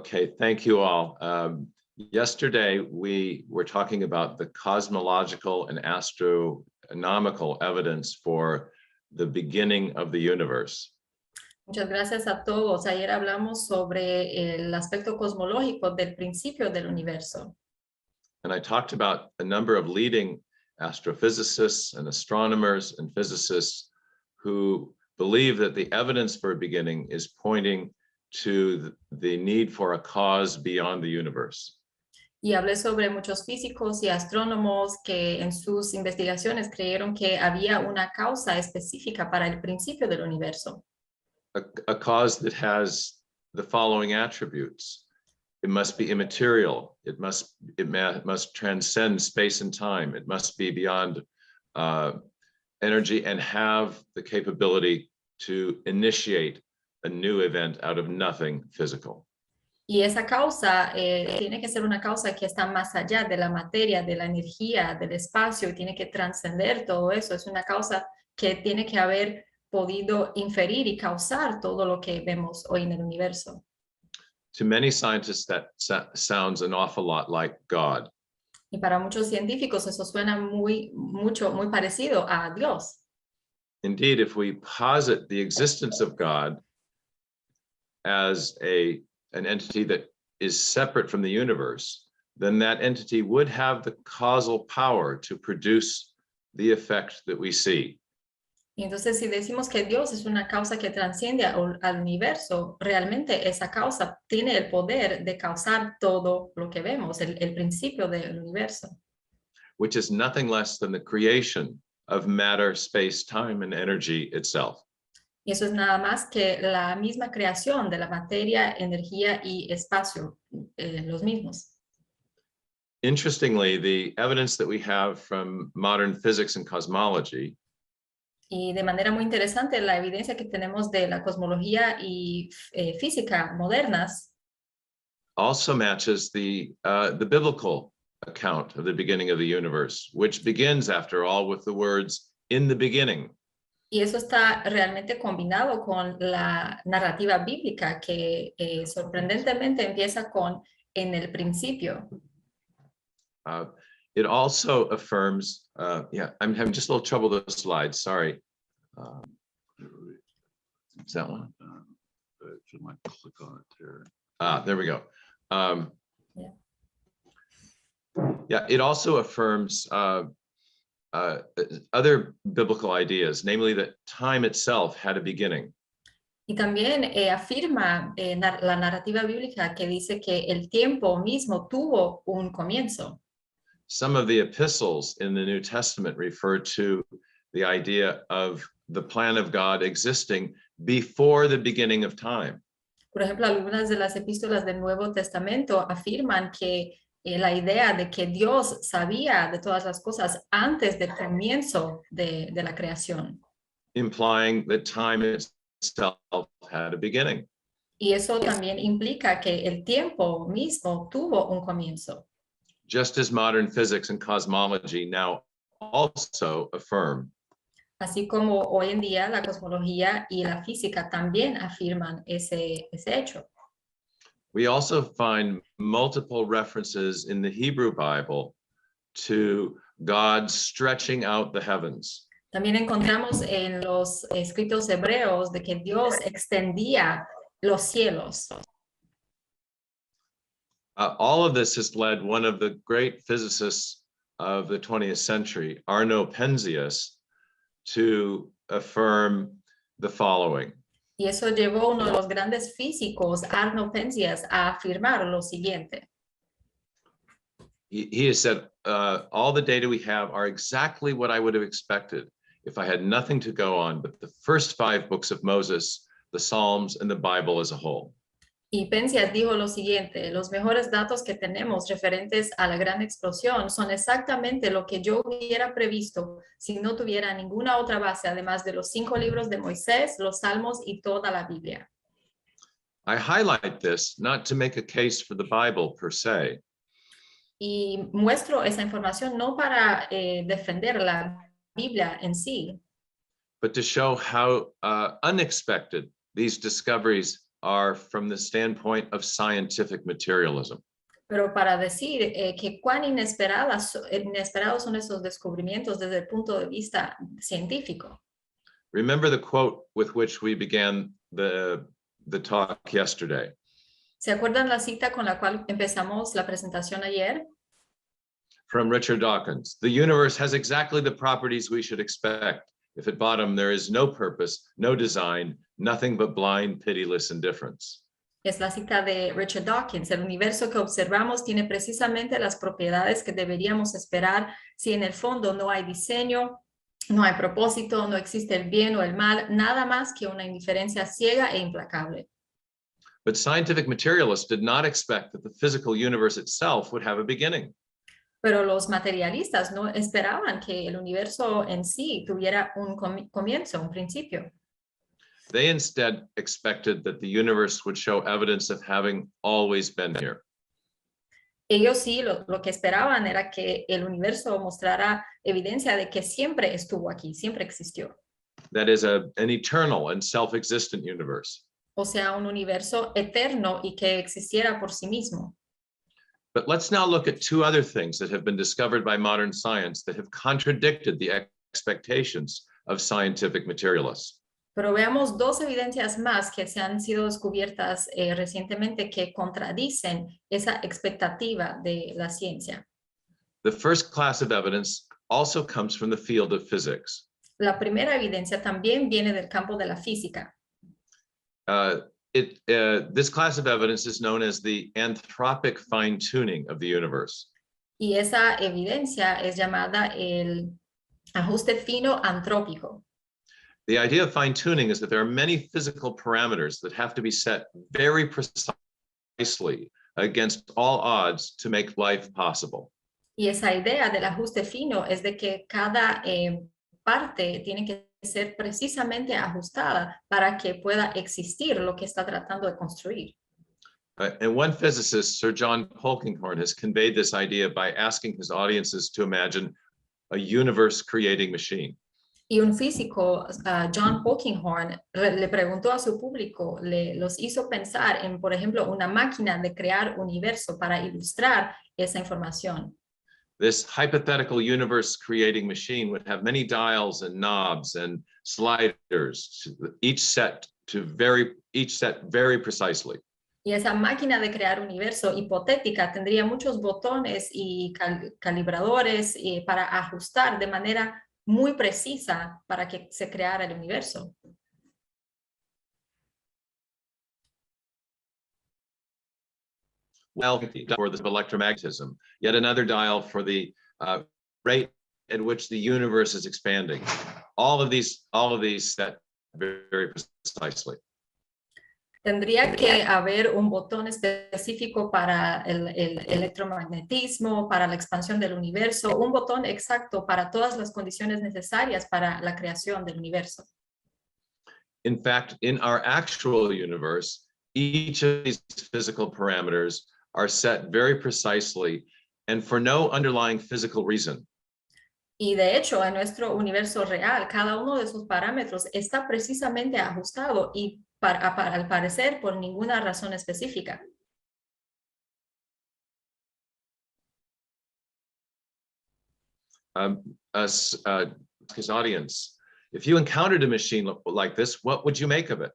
Okay, thank you all. Yesterday, we were talking about the cosmological and astronomical evidence for the beginning of the universe. Muchas gracias a todos. Ayer hablamos sobre el aspecto cosmológico del principio del universo. And I talked about a number of leading astrophysicists and astronomers and physicists who believe that the evidence for a beginning is pointing to the need for a cause beyond the universe. Y hablé sobre muchos físicos y astrónomos que en sus investigaciones creyeron que había una causa específica para el principio del universo. A cause that has the following attributes. It must be immaterial. It must transcend space and time. It must be beyond energy and have the capability to initiate a new event out of nothing physical. Y esa causa tiene que ser una causa que está más allá de la materia, de la energía, del espacio, y tiene que trascender todo eso. Es una causa que tiene que haber podido inferir y causar todo lo que vemos hoy en el universo. To many scientists, that sounds an awful lot like God. Y para muchos científicos eso suena muy parecido a Dios. Indeed, if we posit the existence of God as an entity that is separate from the universe, then that entity would have the causal power to produce the effect that we see. Y entonces si decimos que Dios es una causa que trasciende al universo, realmente esa causa tiene el poder de causar todo lo que vemos, el principio del universo. Which is nothing less than the creation of matter, space, time, and energy itself. Y eso es nada más que la misma creación de la materia, energía y espacio, los mismos. Interestingly, the evidence that we have from modern physics and cosmology Y de manera muy interesante, la evidencia que tenemos de la cosmología y física modernas also matches the biblical account of the beginning of the universe, which begins, after all, with the words, "in the beginning." y eso está realmente combinado con la narrativa bíblica que sorprendentemente empieza con en el principio. It also affirms, I'm having just a little trouble with the slides, sorry. Is that one? If you might click on it there. There we go. Yeah, it also affirms other biblical ideas, namely that time itself had a beginning. Y también afirma la narrativa bíblica que dice que el tiempo mismo tuvo un comienzo. Some of the epistles in the New Testament refer to the idea of the plan of God existing before the beginning of time. Por ejemplo, algunas de las epístolas del Nuevo Testamento afirman que la idea de que Dios sabía de todas las cosas antes del comienzo de la creación. Implying that time itself had a beginning. Y eso también implica que el tiempo mismo tuvo un comienzo. Just as modern physics and cosmology now also affirm. Así como hoy en día la cosmología y la física también afirman ese hecho. We also find multiple references in the Hebrew Bible to God stretching out the heavens. También encontramos en los escritos hebreos de que Dios extendía los cielos. All of this has led one of the great physicists of the 20th century, Arno Penzias, to affirm the following. Y eso llevó a uno de los grandes físicos, Arno Penzias, a afirmar lo siguiente. He has said, all the data we have are exactly what I would have expected if I had nothing to go on but the first 5 books of Moses, the Psalms, and the Bible as a whole. Y Penzias dijo lo siguiente: los mejores datos que tenemos referentes a la gran explosión son exactamente lo que yo hubiera previsto si no tuviera ninguna otra base, además de los 5 libros de Moisés, los Salmos y toda la Biblia. I highlight this not to make a case for the Bible per se. Y muestro esa información no para defender la Biblia en sí, but to show how unexpected these discoveries are from the standpoint of scientific materialism. Pero para decir que cuán inesperados son esos descubrimientos desde el punto de vista científico. Remember the quote with which we began the talk yesterday. ¿Se acuerdan la cita con la cual empezamos la presentación ayer? From Richard Dawkins, the universe has exactly the properties we should expect. If at bottom there is no purpose, no design, nothing but blind, pitiless indifference. Es la cita de Richard Dawkins. El universo que observamos tiene precisamente las propiedades que deberíamos esperar si en el fondo no hay diseño, no hay propósito, no existe el bien o el mal, nada más que una indiferencia ciega e implacable. But scientific materialists did not expect that the physical universe itself would have a beginning. Pero los materialistas no esperaban que el universo en sí tuviera un comienzo, un principio. They instead expected that the universe would show evidence of having always been here. Ellos sí, lo que esperaban era que el universo mostrara evidencia de que siempre estuvo aquí, siempre existió. That is an eternal and self-existent universe. O sea, un universo eterno y que existiera por sí mismo. But let's now look at two other things that have been discovered by modern science that have contradicted the expectations of scientific materialists. Pero veamos dos evidencias más que se han sido descubiertas recientemente que contradicen esa expectativa de la ciencia. The first class of evidence also comes from the field of physics. La primera evidencia también viene del campo de la física. This class of evidence is known as the anthropic fine-tuning of the universe. Y esa evidencia es llamada el ajuste fino antrópico. The idea of fine-tuning is that there are many physical parameters that have to be set very precisely against all odds to make life possible. Y esa idea del ajuste fino es de que cada parte tiene que ser precisamente ajustada para que pueda existir lo que está tratando de construir. And one physicist, Sir John Polkinghorne, has conveyed this idea by asking his audiences to imagine a universe-creating machine. Y un físico, John Polkinghorne, le preguntó a su público, los hizo pensar en, por ejemplo, una máquina de crear universo para ilustrar esa información. This hypothetical universe-creating machine would have many dials and knobs and sliders, each set very precisely. Y esa máquina de crear universo hipotética tendría muchos botones y calibradores para ajustar de manera muy precisa para que se creara el universo. Well, for the electromagnetism, yet another dial for the rate at which the universe is expanding. All of these set very precisely. Tendría que haber un botón específico para el electromagnetismo, para la expansión del universo, un botón exacto para todas las condiciones necesarias para la creación del universo. In fact, in our actual universe, each of these physical parameters are set very precisely and for no underlying physical reason. Y de hecho, en nuestro universo real, cada uno de esos parámetros está precisamente ajustado y al parecer por ninguna razón específica. His audience, if you encountered a machine like this, what would you make of it?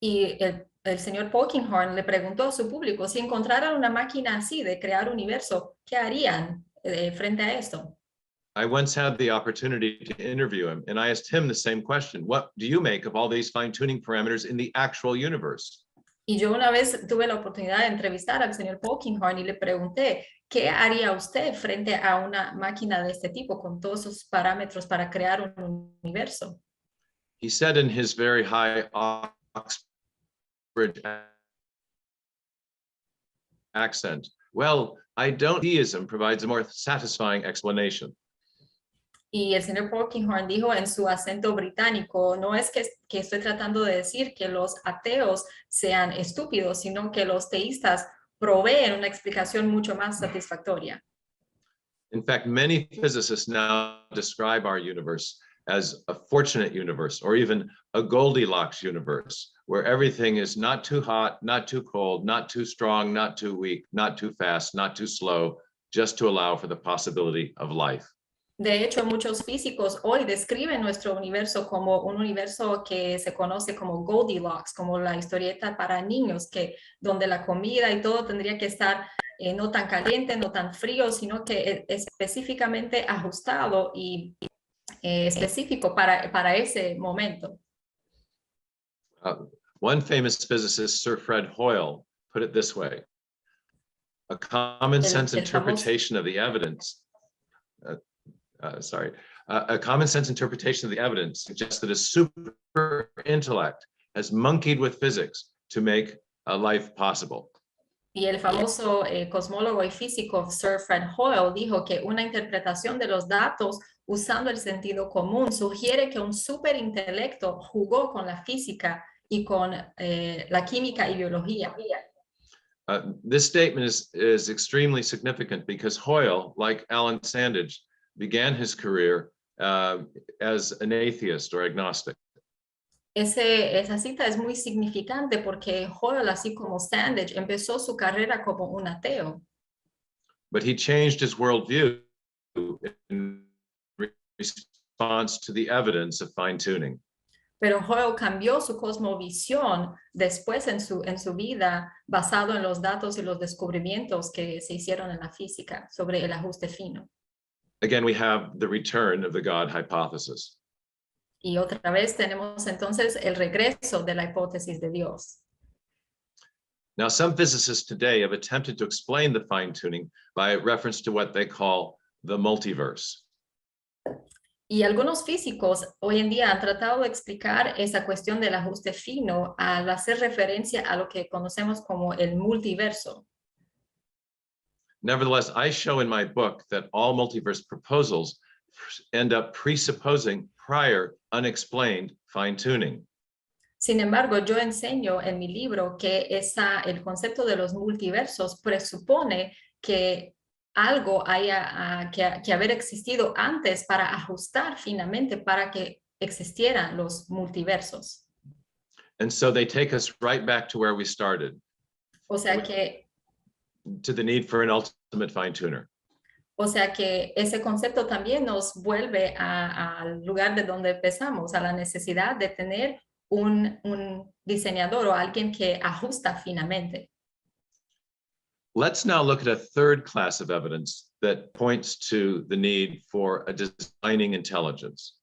Y el señor Polkinghorne le preguntó a su público si encontraran una máquina así de crear universo, ¿qué harían frente a esto? I once had the opportunity to interview him, and I asked him the same question. What do you make of all these fine-tuning parameters in the actual universe? Y yo una vez tuve la oportunidad de entrevistar al señor Polkinghorne y le pregunté, ¿qué haría usted frente a una máquina de este tipo con todos esos parámetros para crear un universo? He said in his very high Oxbridge accent, well, I don't. Theism provides a more satisfying explanation. Y el señor Polkinghorne dijo en su acento británico, no es que estoy tratando de decir que los ateos sean estúpidos, sino que los teístas proveen una explicación mucho más satisfactoria. In fact, many physicists now describe our universe as a fortunate universe, or even a Goldilocks universe, where everything is not too hot, not too cold, not too strong, not too weak, not too fast, not too slow, just to allow for the possibility of life. De hecho, muchos físicos hoy describen nuestro universo como un universo que se conoce como Goldilocks, como la historieta para niños, que donde la comida y todo tendría que estar no tan caliente, no tan frío, sino que es específicamente ajustado y específico para ese momento. One famous physicist, Sir Fred Hoyle, put it this way: a common sense interpretation of the evidence. A common sense interpretation of the evidence suggests that a super intellect has monkeyed with physics to make a life possible. Y el famoso cosmólogo y físico Sir Fred Hoyle dijo que una interpretación de los datos usando el sentido común sugiere que un superintelecto jugó con la física y con la química y biología. This statement is extremely significant because Hoyle, like Alan Sandage, began his career as an atheist or agnostic. Esa cita es muy significante porque Hoyle, así como Sandage, empezó su carrera como un ateo. But he changed his worldview in response to the evidence of fine-tuning. Pero Hoyle cambió su cosmovisión después en su vida basado en los datos y los descubrimientos que se hicieron en la física sobre el ajuste fino. Again, we have the return of the God hypothesis. Y otra vez tenemos entonces el regreso de la hipótesis de Dios. Now, some physicists today have attempted to explain the fine-tuning by reference to what they call the multiverse. Y algunos físicos hoy en día han tratado de explicar esa cuestión del ajuste fino al hacer referencia a lo que conocemos como el multiverso. Nevertheless, I show in my book that all multiverse proposals end up presupposing prior unexplained fine-tuning. Sin embargo, yo enseño en mi libro que el concepto de los multiversos presupone que algo haya que haber existido antes para ajustar finamente para que existieran los multiversos. And so they take us right back to where we started, O sea que to the need for an ultimate fine-tuner. O sea que ese concepto también nos vuelve al lugar de donde empezamos, a la necesidad de tener un diseñador o alguien que ajusta finamente. Let's now look at a third class of evidence that points to the need for a designing intelligence.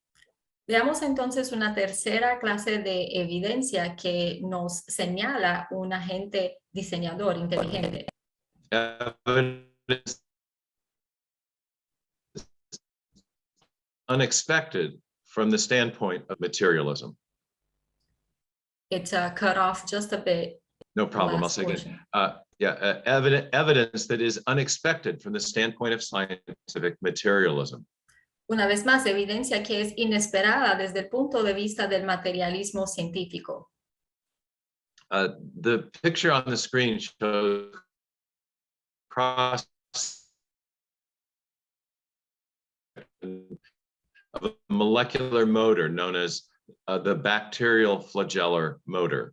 Veamos entonces una tercera clase de evidencia que nos señala un agente diseñador inteligente. Evidence unexpected from the standpoint of materialism. It's cut off just a bit. No problem, I'll say again. Evidence that is unexpected from the standpoint of scientific materialism. Una vez más, evidencia que es inesperada desde el punto de vista del materialismo científico. The picture on the screen shows cross of a molecular motor known as the bacterial flagellar motor.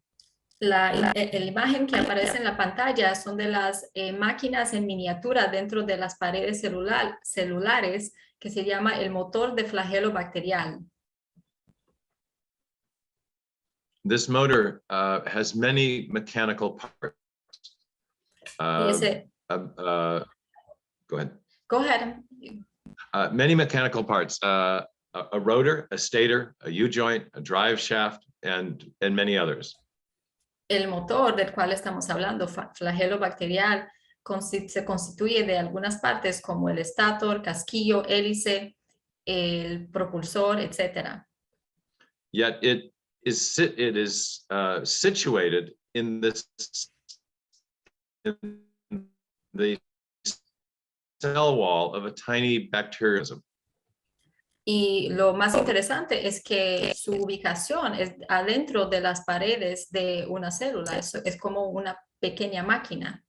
La imagen que aparece en la pantalla son de las máquinas en miniatura dentro de las paredes celulares que se llama el motor de flagelo bacterial. This motor has many mechanical parts. Go ahead. Go ahead. Many mechanical parts, a rotor, a stator, a U-joint, a drive shaft, and many others. El motor del cual estamos hablando, flagelo bacterial, se constituye de algunas partes como el estator, casquillo, hélice, el propulsor, etc. Yet it is situated in the cell wall of a tiny bacterialism. Y lo más interesante es que su ubicación es adentro de las paredes de una célula. Es como una pequeña máquina.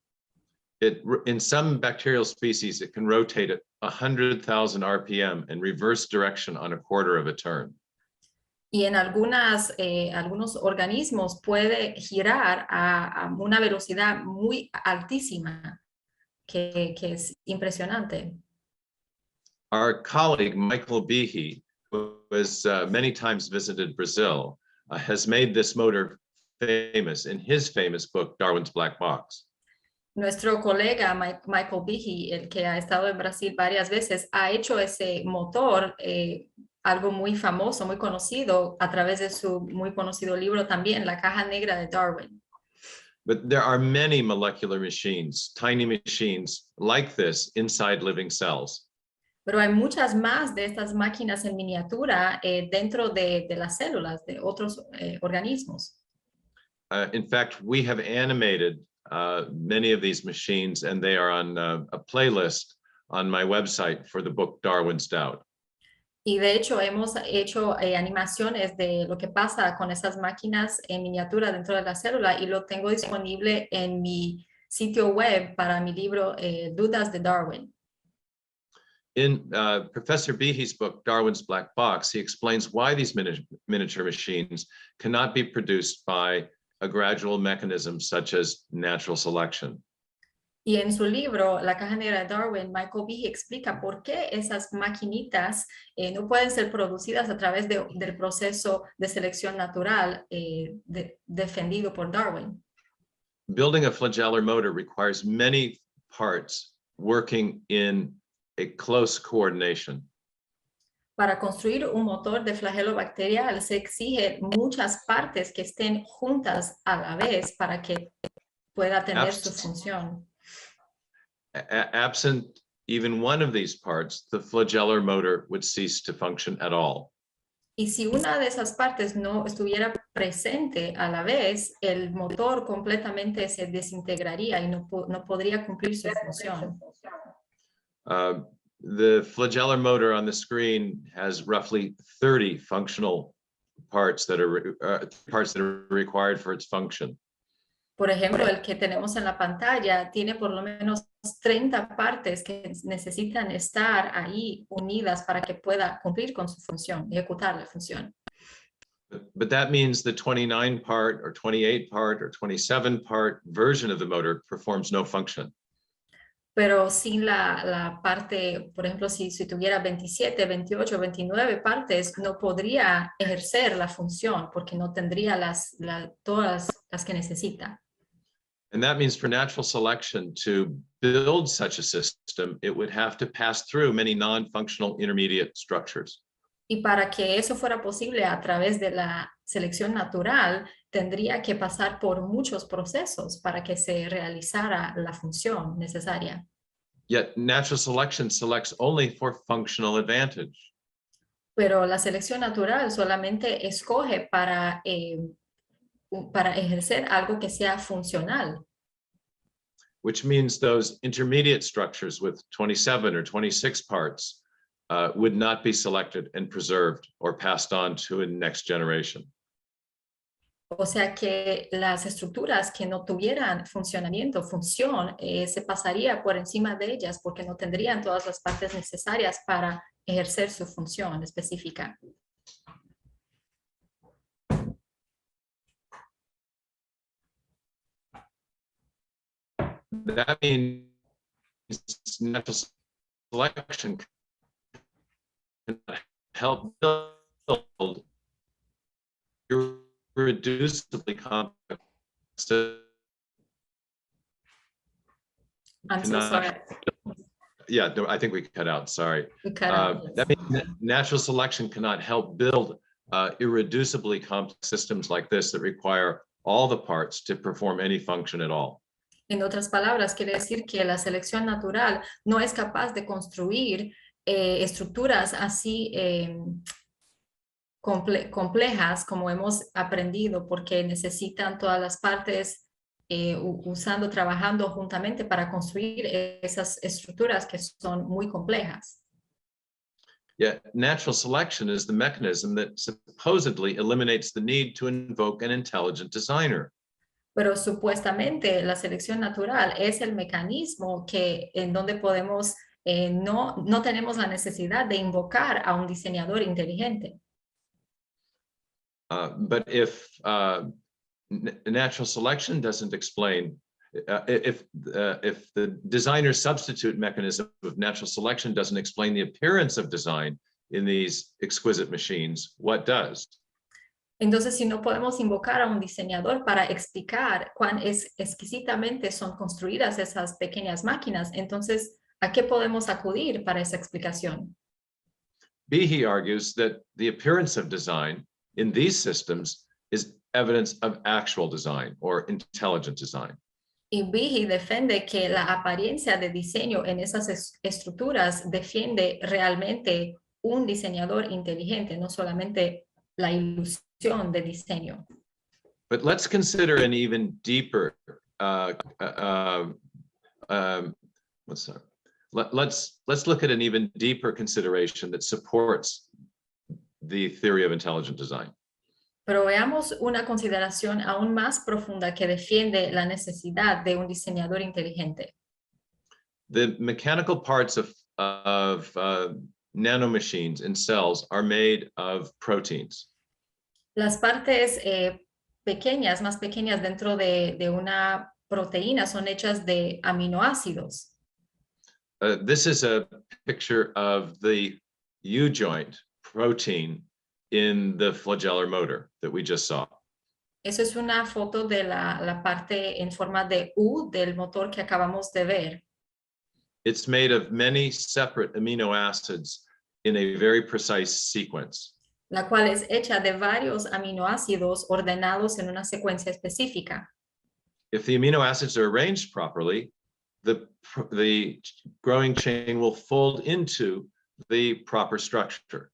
In some bacterial species, it can rotate at 100,000 RPM and reverse direction on a quarter of a turn. Y en algunos organismos puede girar a una velocidad muy altísima, que es impresionante. Our colleague, Michael Behe, who has many times visited Brazil, has made this motor famous in his famous book, Darwin's Black Box. Nuestro colega Michael Behe, el que ha estado en Brasil varias veces, ha hecho ese motor algo muy famoso, muy conocido, a través de su muy conocido libro también, La Caja Negra de Darwin. But there are many molecular machines, tiny machines like this inside living cells. Pero hay muchas más de estas máquinas en miniatura dentro de las células de otros organismos. In fact, we have animated many of these machines, and they are on a playlist on my website for the book Darwin's Doubt. Y de hecho hemos hecho animaciones de lo que pasa con esas máquinas en miniatura dentro de la célula y lo tengo disponible en mi sitio web para mi libro Dudas de Darwin. In Professor Behe's book, Darwin's Black Box, he explains why these miniature machines cannot be produced by a gradual mechanism such as natural selection. Y en su libro, La Caja Negra de Darwin, Michael Behe explica por qué esas maquinitas no pueden ser producidas a través del proceso de selección natural defendido por Darwin. Building a flagellar motor requires many parts working in a close coordination. Para construir un motor de flagelo bacterial se exige muchas partes que estén juntas a la vez para que pueda tener su función. Absent even one of these parts, the flagellar motor would cease to function at all. Y si una de esas partes no estuviera presente a la vez, el motor completamente se desintegraría y no podría cumplir su función. The flagellar motor on the screen has roughly 30 functional parts that are required for its function. Por ejemplo, el que tenemos en la pantalla tiene por lo menos 30 partes que necesitan estar ahí unidas para que pueda cumplir con su función, ejecutar la función. But that means the 29 part or 28 part or 27 part version of the motor performs no function. Pero sin la parte, por ejemplo, si tuviera 27, 28, 29 partes, no podría ejercer la función porque no tendría todas las que necesita. And that means for natural selection to build such a system, it would have to pass through many non-functional intermediate structures. Y para que eso fuera posible a través de la selección natural, tendría que pasar por muchos procesos para que se realizara la función necesaria. Yet natural selection selects only for functional advantage. Pero la selección natural solamente escoge para ejercer algo que sea funcional. Which means those intermediate structures with 27 or 26 parts would not be selected and preserved or passed on to a next generation. O sea que las estructuras que no tuvieran función, se pasaría por encima de ellas porque no tendrían todas las partes necesarias para ejercer su función específica. That means natural selection can help build irreducibly complex systems. I'm so sorry. Yeah, no, I think we cut out, sorry. We cut out. That means natural selection cannot help build irreducibly complex systems like this that require all the parts to perform any function at all. En otras palabras, quiere decir que la selección natural no es capaz de construir estructuras así complejas como hemos aprendido, porque necesitan todas las partes trabajando juntamente para construir esas estructuras que son muy complejas. Yeah, natural selection is the mechanism that supposedly eliminates the need to invoke an intelligent designer. Pero supuestamente la selección natural es el mecanismo en donde podemos, no tenemos la necesidad de invocar a un diseñador inteligente. But if natural selection doesn't explain, if the designer's substitute mechanism of natural selection doesn't explain the appearance of design in these exquisite machines, what does? Entonces, si no podemos invocar a un diseñador para explicar cuán exquisitamente son construidas esas pequeñas máquinas, entonces, ¿a qué podemos acudir para esa explicación? Behe argues that the appearance of design in these systems is evidence of actual design or intelligent design. Y Behe defiende que la apariencia de diseño en esas estructuras defiende realmente un diseñador inteligente, no solamente la ilusión de diseño. But let's consider an even deeper, let's look at an even deeper consideration that supports the theory of intelligent design. Pero veamos una consideración aún más profunda que defiende la necesidad de un diseñador inteligente. The mechanical parts of nanomachines in cells are made of proteins. Las partes pequeñas, más pequeñas dentro de una proteína son hechas de aminoácidos. This is a picture of the U-joint protein in the flagellar motor that we just saw. Eso es una foto de la parte en forma de U del motor que acabamos de ver. It's made of many separate amino acids in a very precise sequence. La cual es hecha de varios aminoácidos ordenados en una secuencia específica. If the amino acids are arranged properly, the growing chain will fold into the proper structure.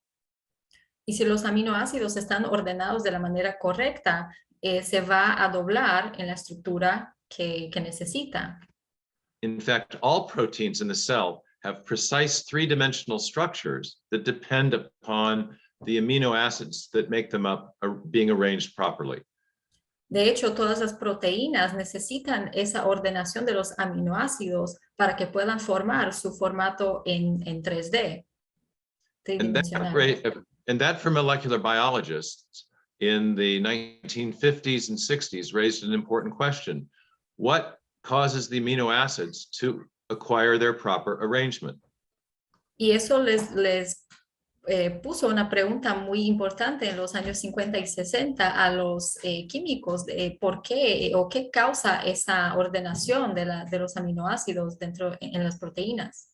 Y si los aminoácidos están ordenados de la manera correcta, se va a doblar en la estructura que necesita. In fact, all proteins in the cell have precise three-dimensional structures that depend upon the amino acids that make them up being arranged properly. De hecho, todas las proteínas necesitan esa ordenación de los aminoácidos para que puedan formar su formato en 3D. And that for molecular biologists in the 1950s and 60s raised an important question. What causes the amino acids to acquire their proper arrangement? Y eso les puso una pregunta muy importante en los años 50 y 60 a los químicos de por qué o qué causa esa ordenación de los aminoácidos dentro en las proteínas.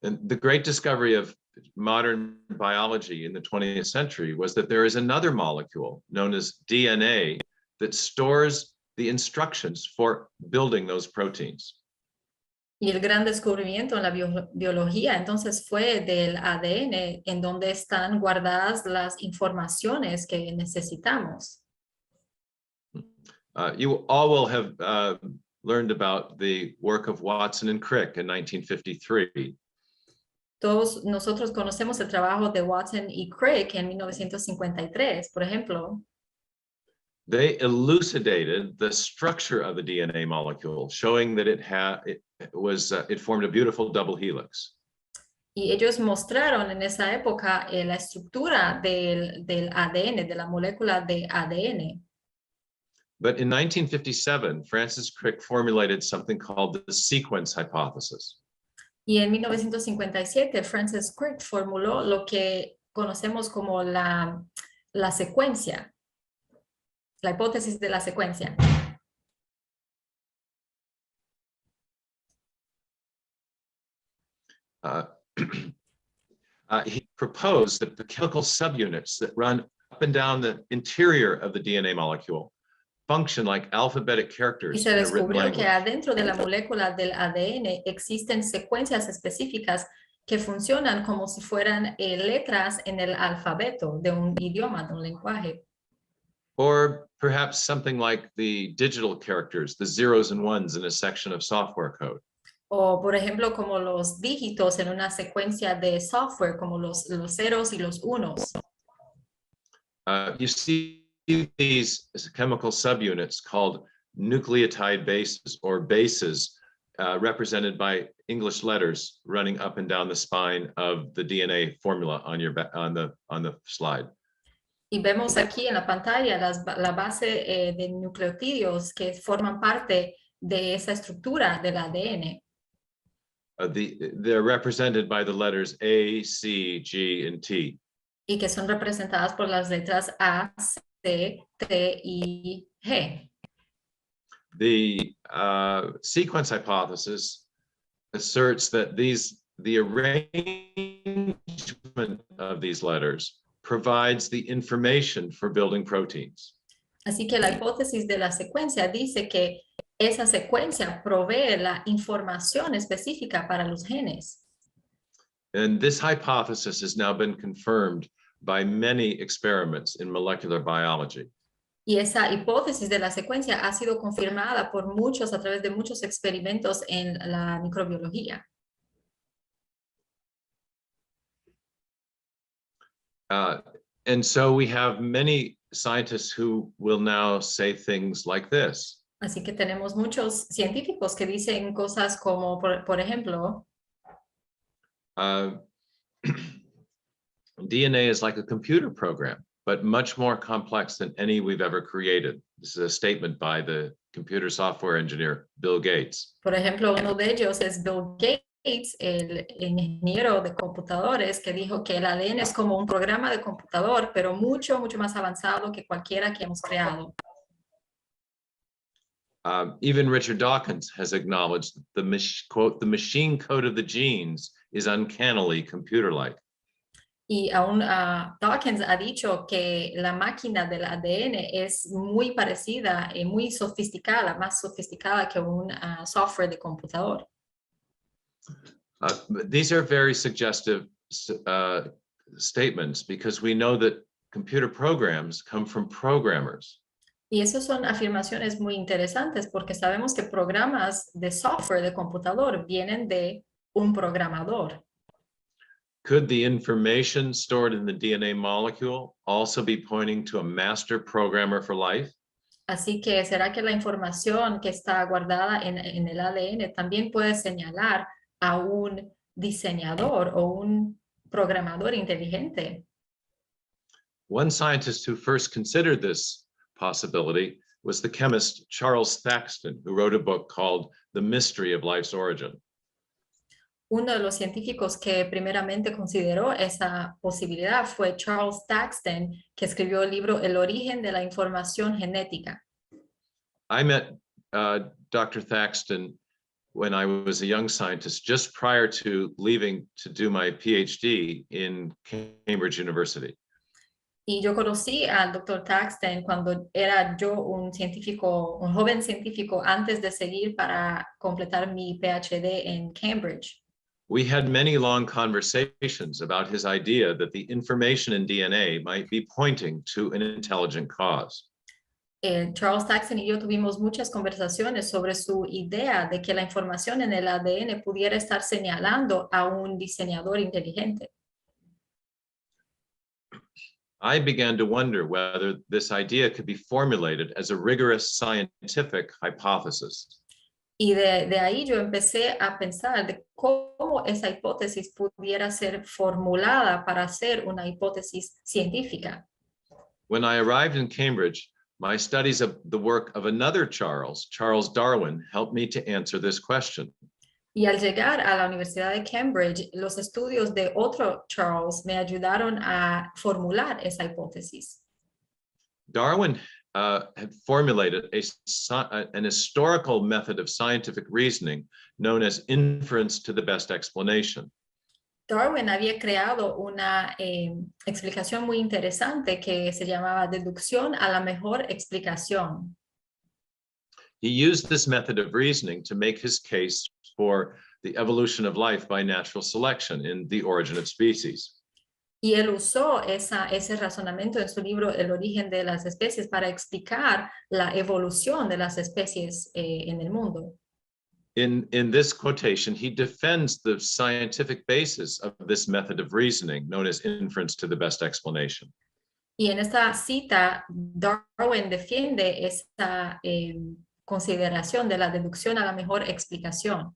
And the great discovery of modern biology in the 20th century was that there is another molecule known as DNA that stores the instructions for building those proteins. Y el gran descubrimiento en la biología entonces fue del ADN, en donde están guardadas las informaciones que necesitamos. You all will have learned about the work of Watson and Crick in 1953. Todos nosotros conocemos el trabajo de Watson y Crick en 1953, por ejemplo. They elucidated the structure of the DNA molecule, showing that it formed a beautiful double helix. Y ellos mostraron en esa época la estructura del ADN, de la molécula de ADN. But in 1957, Francis Crick formulated something called the sequence hypothesis. Y en 1957, Francis Crick formuló lo que conocemos como la secuencia, la hipótesis de la secuencia. He proposed that the chemical subunits that run up and down the interior of the DNA molecule function like alphabetic characters. Y se descubrió que adentro de la molécula del ADN existen secuencias específicas que funcionan como si fueran letras en el alfabeto de un idioma, de un lenguaje. Or perhaps something like the digital characters, the zeros and ones in a section of software code. O, por ejemplo, como los dígitos en una secuencia de software, como los ceros y los unos. You see these chemical subunits called nucleotide bases or bases represented by English letters running up and down the spine of the DNA formula on your on the slide. Y vemos aquí en la pantalla la base de nucleotidos que forman parte de esa estructura del ADN. They're represented by the letters A, C, G, and T. Y que son representadas por las letras A, C, T y G. The sequence hypothesis asserts that the arrangement of these letters provides the information for building proteins. Así que la hipótesis de la secuencia dice que esa secuencia provee la información específica para los genes. And this hypothesis has now been confirmed by many experiments in molecular biology. Y esa hipótesis de la secuencia ha sido confirmada por muchos a través de muchos experimentos en la microbiología. And so we have many scientists who will now say things like this. Así que tenemos muchos científicos que dicen cosas como, por ejemplo, DNA is like a computer program, but much more complex than any we've ever created. This is a statement by the computer software engineer, Bill Gates. Por ejemplo, uno de ellos es Bill Gates, el ingeniero de computadores, que dijo que el ADN es como un programa de computador, pero mucho más avanzado que cualquiera que hemos creado. Even Richard Dawkins has acknowledged that quote, the machine code of the genes is uncannily computer-like. Y aún Dawkins ha dicho que la máquina del ADN es muy parecida y muy sofisticada, más sofisticada que un software de computador. These are very suggestive statements because we know that computer programs come from programmers. Y esas son afirmaciones muy interesantes porque sabemos que programas de software de computador vienen de un programador. Could the information stored in the DNA molecule also be pointing to a master programmer for life? Así que, ¿será que la información que está guardada en el ADN también puede señalar a un diseñador o un programador inteligente? One scientist who first considered this possibility was the chemist Charles Thaxton, who wrote a book called The Mystery of Life's Origin. Uno de los científicos que primeramente consideró esa posibilidad fue Charles Thaxton, que escribió el libro El origen de la información genética. I met Dr. Thaxton when I was a young scientist, just prior to leaving to do my PhD in Cambridge University. Y yo conocí al Dr. Thaxton cuando era yo un científico, un joven científico, antes de seguir para completar mi PhD en Cambridge. We had many long conversations about his idea that the information in DNA might be pointing to an intelligent cause. Charles Thaxton y yo tuvimos muchas conversaciones sobre su idea de que la información en el ADN pudiera estar señalando a un diseñador inteligente. I began to wonder whether this idea could be formulated as a rigorous scientific hypothesis. Y de ahí yo empecé a pensar de cómo esa hipótesis pudiera ser formulada para ser una hipótesis científica. When I arrived in Cambridge, my studies of the work of another Charles Darwin, helped me to answer this question. Y al llegar a la Universidad de Cambridge, los estudios de otro Charles me ayudaron a formular esa hipótesis. Darwin had formulated an historical method of scientific reasoning known as inference to the best explanation. Darwin había creado una explicación muy interesante que se llamaba deducción a la mejor explicación. He used this method of reasoning to make his case for the evolution of life by natural selection in The Origin of Species. Y él usó ese razonamiento en su libro El origen de las especies para explicar la evolución de las especies en el mundo. In this quotation, he defends the scientific basis of this method of reasoning, known as inference to the best explanation. Y en esta cita, Darwin defiende consideración, de la deducción a la mejor explicación.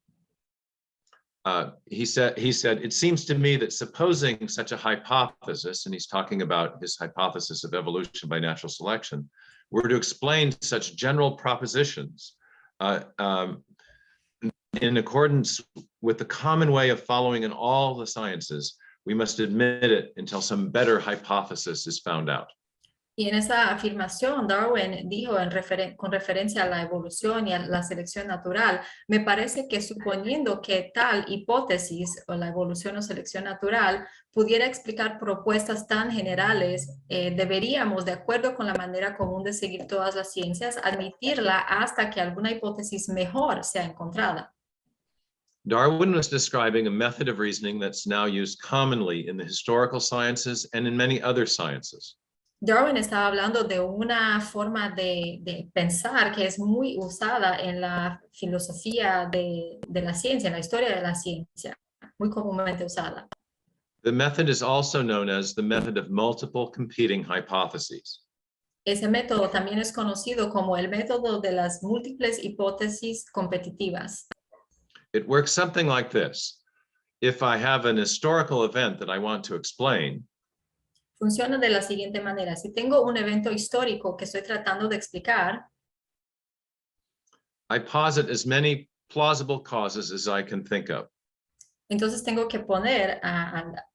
He said, it seems to me that supposing such a hypothesis, and he's talking about his hypothesis of evolution by natural selection, were to explain such general propositions in accordance with the common way of following in all the sciences, we must admit it until some better hypothesis is found out. Y en esa afirmación, Darwin dijo con referencia a la evolución y a la selección natural, me parece que suponiendo que tal hipótesis o la evolución o selección natural pudiera explicar propuestas tan generales, deberíamos, de acuerdo con la manera común de seguir todas las ciencias, admitirla hasta que alguna hipótesis mejor sea encontrada. Darwin was describing a method of reasoning that's now used commonly in the historical sciences and in many other sciences. Darwin estaba hablando de una forma de pensar que es muy usada en la filosofía de la ciencia, en la historia de la ciencia, muy comúnmente usada. The method is also known as the method of multiple competing hypotheses. Ese método también es conocido como el método de las múltiples hipótesis competitivas. It works something like this. If I have an historical event that I want to explain, Funciona de la siguiente manera. Si tengo un evento histórico que estoy tratando de explicar, I posit as many plausible causes as I can think of. entonces tengo que poner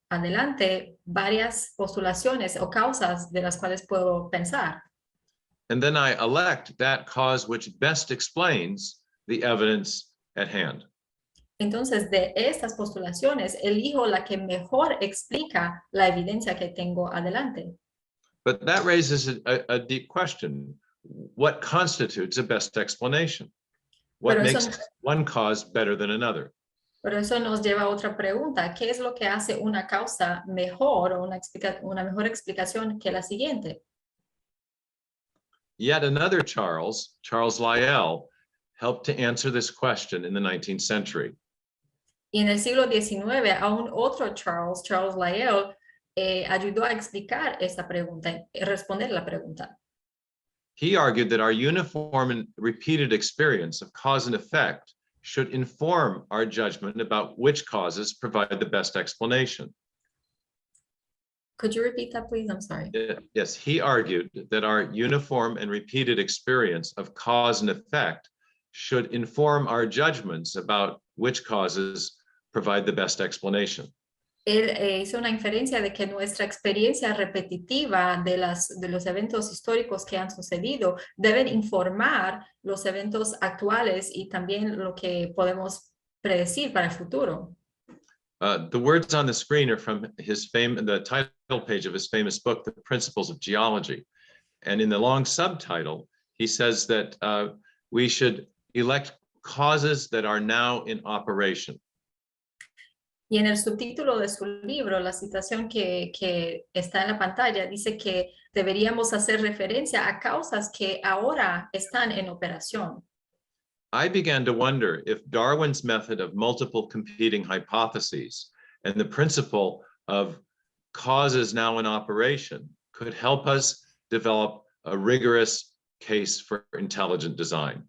adelante varias postulaciones o causas de las cuales puedo pensar. And then I elect that cause which best explains the evidence at hand. Entonces, de estas postulaciones, elijo la que mejor explica la evidencia que tengo adelante. But that raises a deep question. What constitutes a best explanation? What Pero eso- makes one cause better than another? Pero eso nos lleva a otra pregunta. ¿Qué es lo que hace una causa mejor o una mejor explicación que la siguiente? Yet another Charles Lyell, helped to answer this question in the 19th century. Y en el siglo XIX, aún otro Charles Lyell, ayudó a explicar esta pregunta, responder la pregunta. He argued that our uniform and repeated experience of cause and effect should inform our judgment about which causes provide the best explanation. Could you repeat that, please? I'm sorry. Yes, he argued that our uniform and repeated experience of cause and effect should inform our judgments about which causes provide the best explanation. Él hizo una inferencia de que nuestra experiencia repetitiva de los eventos históricos que han sucedido deben informar los eventos actuales y también lo que podemos predecir para el futuro. The words on the screen are from the title page of his famous book, The Principles of Geology. And in the long subtitle, he says that we should elect causes that are now in operation. Y en el subtítulo de su libro, la citación que está en la pantalla, dice que deberíamos hacer referencia a causas que ahora están en operación. I began to wonder if Darwin's method of multiple competing hypotheses and the principle of causes now in operation could help us develop a rigorous case for intelligent design.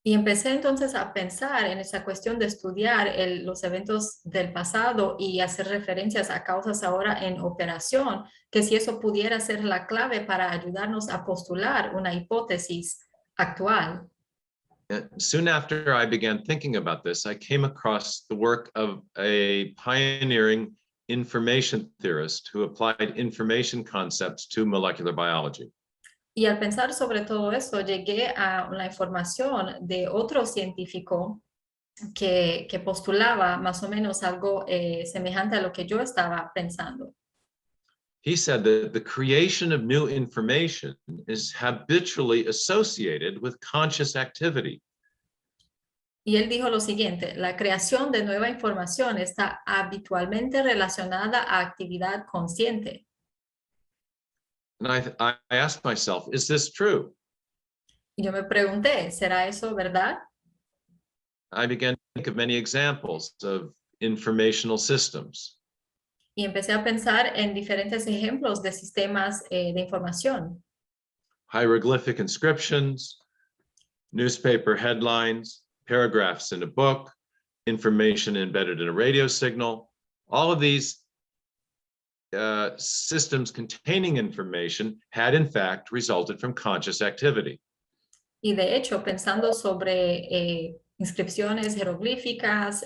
Y empecé entonces a pensar en esa cuestión de estudiar los eventos del pasado y hacer referencias a causas ahora en operación, que si eso pudiera ser la clave para ayudarnos a postular una hipótesis actual. Soon after I began thinking about this, I came across the work of a pioneering information theorist who applied information concepts to molecular biology. Y al pensar sobre todo eso, llegué a la información de otro científico que postulaba más o menos algo semejante a lo que yo estaba pensando. He said that the creation of new information is habitually associated with conscious activity. Y él dijo lo siguiente: la creación de nueva información está habitualmente relacionada a actividad consciente. And I asked myself, is this true? Y yo me pregunté, ¿será eso verdad? I began to think of many examples of informational systems. Y empecé a pensar en diferentes ejemplos de sistemas de información. Hieroglyphic inscriptions, newspaper headlines, paragraphs in a book, information embedded in a radio signal. All of these systems containing information had in fact resulted from conscious activity. Y de hecho, pensando sobre inscripciones jeroglíficas,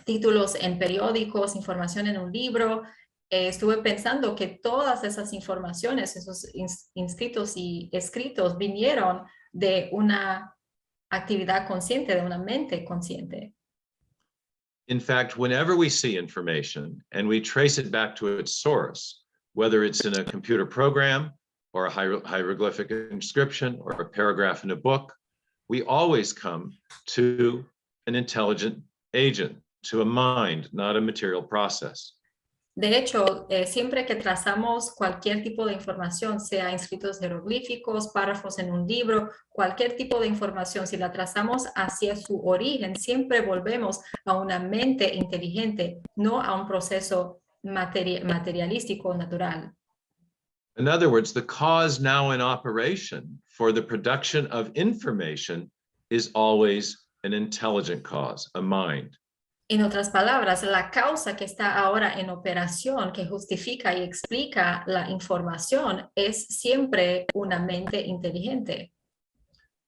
títulos en periódicos, información en un libro, estuve pensando que todas esas informaciones, esos inscritos y escritos vinieron de una actividad consciente, de una mente consciente. In fact, whenever we see information and we trace it back to its source, whether it's in a computer program or a hieroglyphic inscription or a paragraph in a book, we always come to an intelligent agent, to a mind, not a material process. De hecho, siempre que trazamos cualquier tipo de información, sea inscritos jeroglíficos, párrafos en un libro, cualquier tipo de información, si la trazamos hacia su origen, siempre volvemos a una mente inteligente, no a un proceso materialístico natural. In other words, the cause now in operation for the production of information is always an intelligent cause, a mind. En otras palabras, la causa que está ahora en operación, que justifica y explica la información, es siempre una mente inteligente.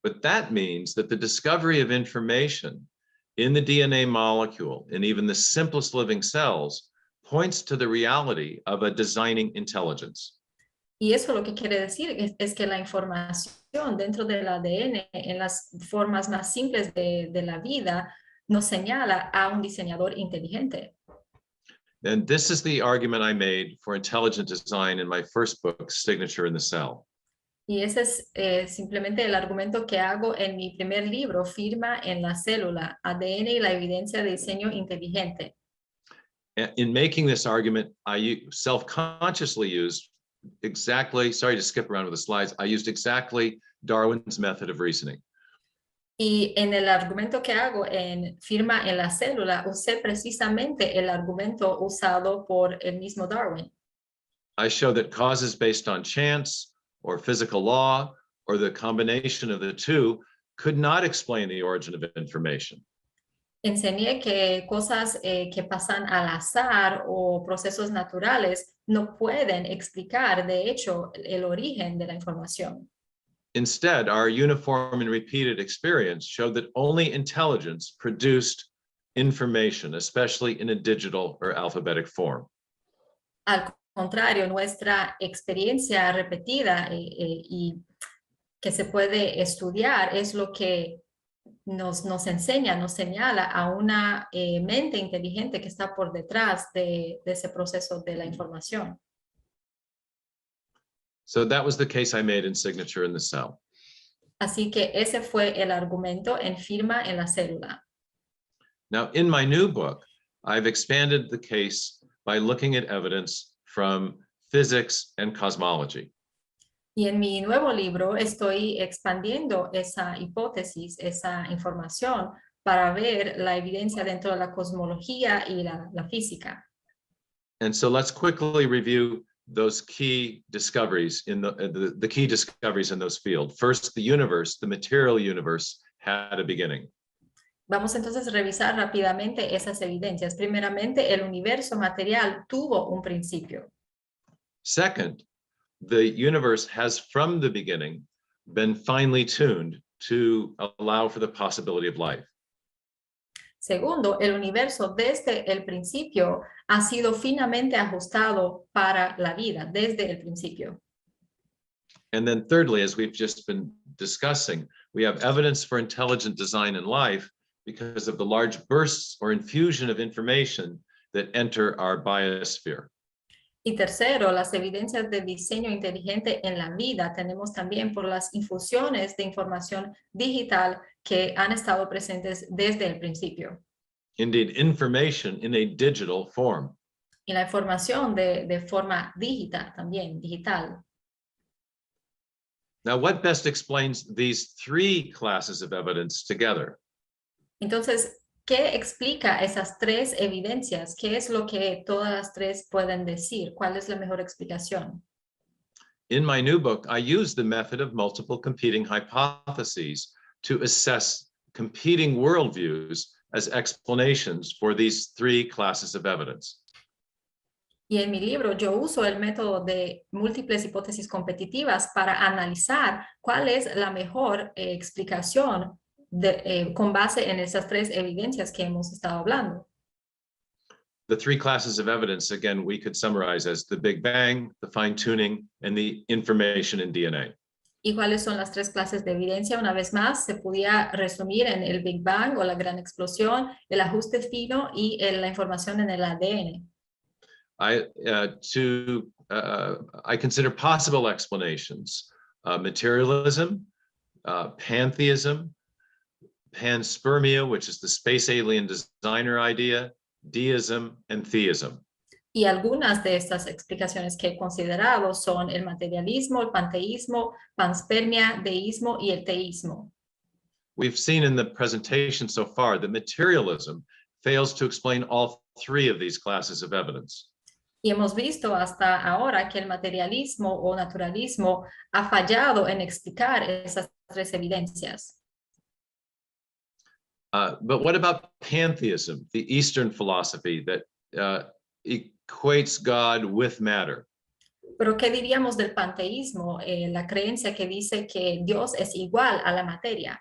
But that means that the discovery of information in the DNA molecule, and even the simplest living cells, points to the reality of a designing intelligence. Y eso lo que quiere decir es que la información dentro del ADN, en las formas más simples de la vida, nos señala a un diseñador inteligente. And this is the argument I made for intelligent design in my first book, Signature in the Cell. Y ese es simplemente el argumento que hago en mi primer libro, Firma en la célula, ADN y la evidencia de diseño inteligente. In making this argument, I self-consciously used exactly, sorry to skip around with the slides, I used exactly Darwin's method of reasoning. Y en el argumento que hago en Firma en la célula, usé precisamente el argumento usado por el mismo Darwin. I show that causes based on chance or physical law or the combination of the two could not explain the origin of information. Enseñé que cosas que pasan al azar o procesos naturales no pueden explicar, de hecho, el origen de la información. Instead, our uniform and repeated experience showed that only intelligence produced information, especially in a digital or alphabetic form. Al contrario, nuestra experiencia repetida y que se puede estudiar es lo que nos enseña, nos señala a una mente inteligente que está por detrás de ese proceso de la información. So that was the case I made in Signature in the Cell. Así que ese fue el argumento en Firma en la célula. Now, in my new book, I've expanded the case by looking at evidence from physics and cosmology. Y en mi nuevo libro estoy expandiendo esa hipótesis, esa información, para ver la evidencia dentro de la cosmología y la física. And so let's quickly review those key discoveries in the key discoveries in those fields. First, the universe, the material universe, had a beginning. Vamos entonces a revisar rápidamente esas evidencias. Primeramente, el universo material tuvo un principio. Second, the universe has from the beginning been finely tuned to allow for the possibility of life. Segundo, el universo desde el principio ha sido finamente ajustado para la vida, desde el principio. And then thirdly, as we've just been discussing, we have evidence for intelligent design in life because of the large bursts or infusion of information that enter our biosphere. Y tercero, las evidencias de diseño inteligente en la vida tenemos también por las infusiones de información digital que han estado presentes desde el principio. Indeed, information in a digital form. Y la información de forma digital también, digital. Now, what best explains these three classes of evidence together? Entonces, ¿qué explica esas tres evidencias? ¿Qué es lo que todas las tres pueden decir? ¿Cuál es la mejor explicación? In my new book, I use the method of multiple competing hypotheses to assess competing worldviews as explanations for these three classes of evidence. Y en mi libro yo uso el método de múltiples hipótesis competitivas para analizar cuál es la mejor explicación con base en esas tres evidencias que hemos estado hablando. The three classes of evidence, again, we could summarize as the Big Bang, the fine-tuning, and the information in DNA. ¿Y cuáles son las tres clases de evidencia? Una vez más, se podía resumir en el Big Bang o la gran explosión, el ajuste fino y la información en el ADN. I consider possible explanations, materialism, pantheism, panspermia, which is the space alien designer idea, deism, and theism. Y algunas de estas explicaciones que he considerado son el materialismo, el panteísmo, panspermia, deísmo y el teísmo. We've seen in the presentation so far that materialism fails to explain all three of these classes of evidence. Y hemos visto hasta ahora que el materialismo o naturalismo ha fallado en explicar esas tres evidencias. But what about pantheism, the Eastern philosophy that equates God with matter? Pero ¿qué diríamos del panteísmo, la creencia que dice que Dios es igual a la materia?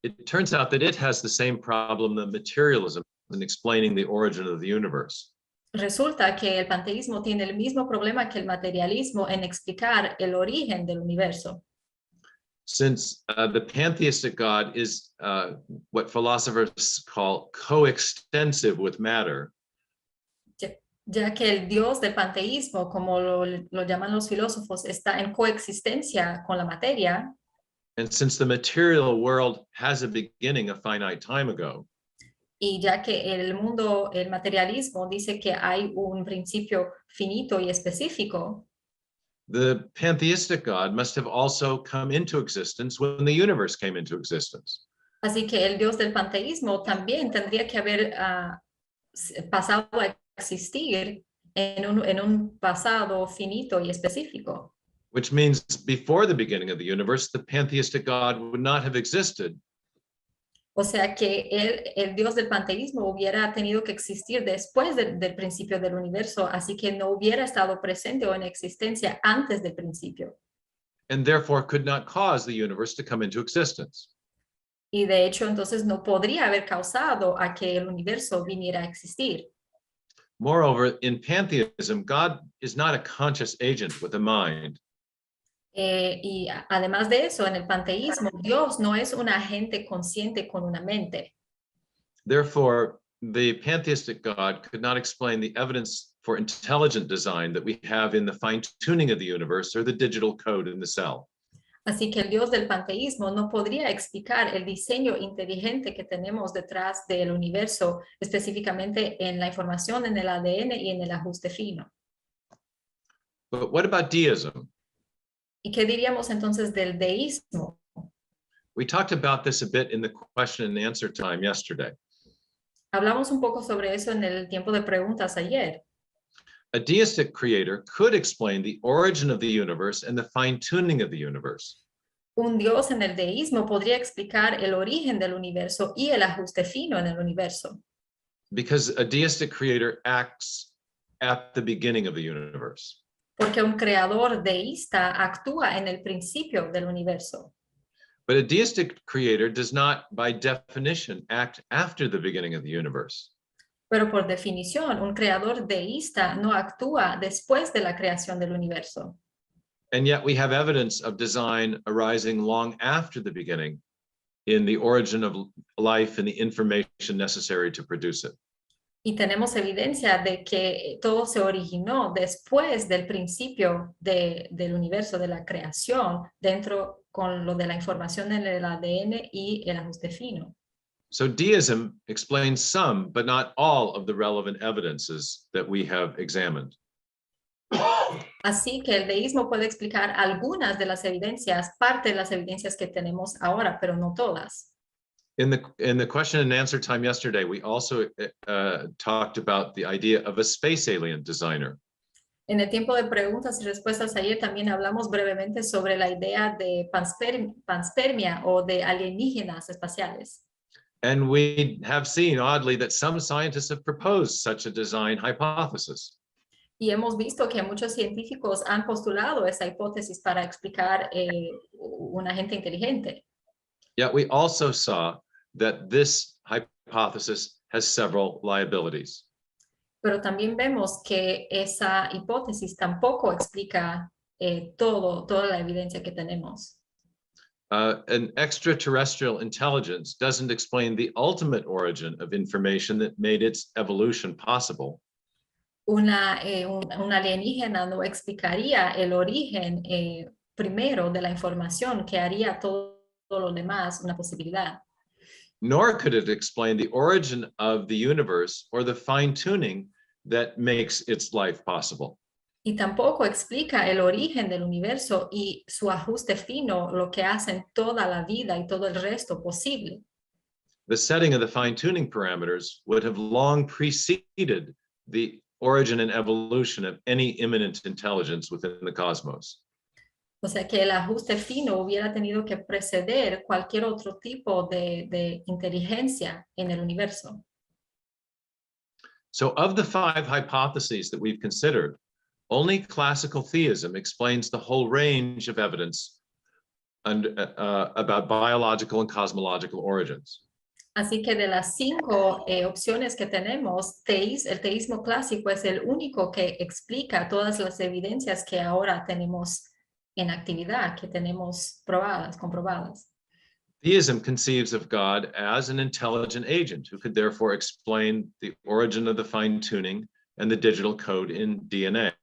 It turns out that it has the same problem that materialism in explaining the origin of the universe. Resulta que el panteísmo tiene el mismo problema que el materialismo en explicar el origen del universo. Since the pantheistic God is what philosophers call coextensive with matter, ya que el Dios del panteísmo, como lo llaman los filósofos, está en coexistencia con la materia, and since the material world has a beginning a finite time ago, y ya que el mundo, el materialismo, dice que hay un principio finito y específico, the pantheistic God must have also come into existence when the universe came into existence. así que el Dios del panteísmo también tendría que haber pasado a existir en un pasado finito y específico. Which means before the beginning of the universe, the pantheistic God would not have existed. O sea que el Dios del panteísmo hubiera tenido que existir después del principio del universo, así que no hubiera estado presente o en existencia antes del principio. And therefore could not cause the universe to come into existence. Y de hecho, entonces no podría haber causado a que el universo viniera a existir. Moreover, in pantheism, God is not a conscious agent with a mind. Y además de eso, en el panteísmo, Dios no es un agente consciente con una mente. Therefore, the pantheistic God could not explain the evidence for intelligent design that we have in the fine-tuning of the universe or the digital code in the cell. Así que el Dios del panteísmo no podría explicar el diseño inteligente que tenemos detrás del universo, específicamente en la información en el ADN y en el ajuste fino. But what about deism? ¿Y qué diríamos entonces del deísmo? We talked about this a bit in the question and answer time yesterday. Hablamos un poco sobre eso en el tiempo de preguntas ayer. A deistic creator could explain the origin of the universe and the fine-tuning of the universe. Un Dios en el deísmo podría explicar el origen del universo y el ajuste fino en el universo. Because a deistic creator acts at the beginning of the universe. Porque un creador deísta actúa en el principio del universo. But a deistic creator does not, by definition, act after the beginning of the universe. Pero por definición, un creador deísta no actúa después de la creación del universo. And yet we have evidence of design arising long after the beginning in the origin of life and the information necessary to produce it. Y tenemos evidencia de que todo se originó después del principio del universo, de la creación, dentro con lo de la información en el ADN y el ajuste fino. So deism explains some, but not all of the relevant evidences that we have examined. Así que el deísmo puede explicar algunas de las evidencias, parte de las evidencias que tenemos ahora, pero no todas. In the question and answer time yesterday, we also talked about the idea of a space alien designer. En el tiempo de preguntas y respuestas ayer también hablamos brevemente sobre la idea de panspermia o de alienígenas espaciales. And we have seen, oddly, that some scientists have proposed such a design hypothesis. Y hemos visto que muchos científicos han postulado esa hipótesis para explicar un agente inteligente. Yet we also saw that this hypothesis has several liabilities. Pero también vemos que esa hipótesis tampoco explica toda la evidencia que tenemos. An extraterrestrial intelligence doesn't explain the ultimate origin of information that made its evolution possible. Un alienígena no explicaría el origen primero de la información que haría todo lo demás una posibilidad. Nor could it explain the origin of the universe or the fine-tuning that makes its life possible. Y tampoco explica el origen del universo y su ajuste fino, lo que hacen toda la vida y todo el resto posible. The setting of the fine-tuning parameters would have long preceded the origin and evolution of any immanent intelligence within the cosmos. O sea que el ajuste fino hubiera tenido que preceder cualquier otro tipo de inteligencia en el universo. So of the 5 hypotheses that we've considered, only classical theism explains the whole range of evidence about biological and cosmological origins. Así que de las 5 opciones que tenemos, el teísmo clásico es el único que explica todas las evidencias que ahora tenemos en actividad, que tenemos comprobadas. Theism conceives of God as an intelligent agent who could therefore explain the origin of the fine-tuning and the digital code in DNA.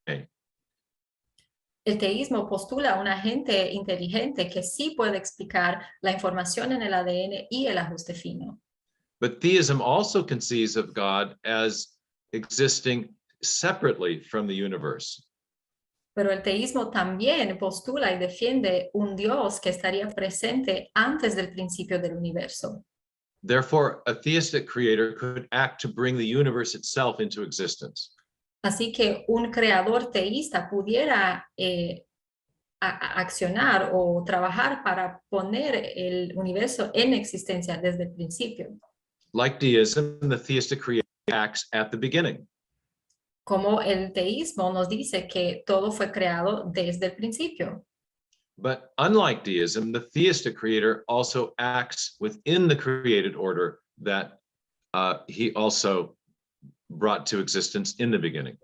El teísmo postula un agente inteligente que sí puede explicar la información en el ADN y el ajuste fino. But theism also conceives of God as existing separately from the universe. Pero el teísmo también postula y defiende un Dios que estaría presente antes del principio del universo. Therefore, a theistic creator could act to bring the universe itself into existence. Así que un creador teísta pudiera accionar o trabajar para poner el universo en existencia desde el principio. Like deism, the theistic creator acts at the beginning. Como el teísmo nos dice que todo fue creado desde el principio. But unlike deism, the theistic creator also acts within the created order that he also brought to existence in the beginning.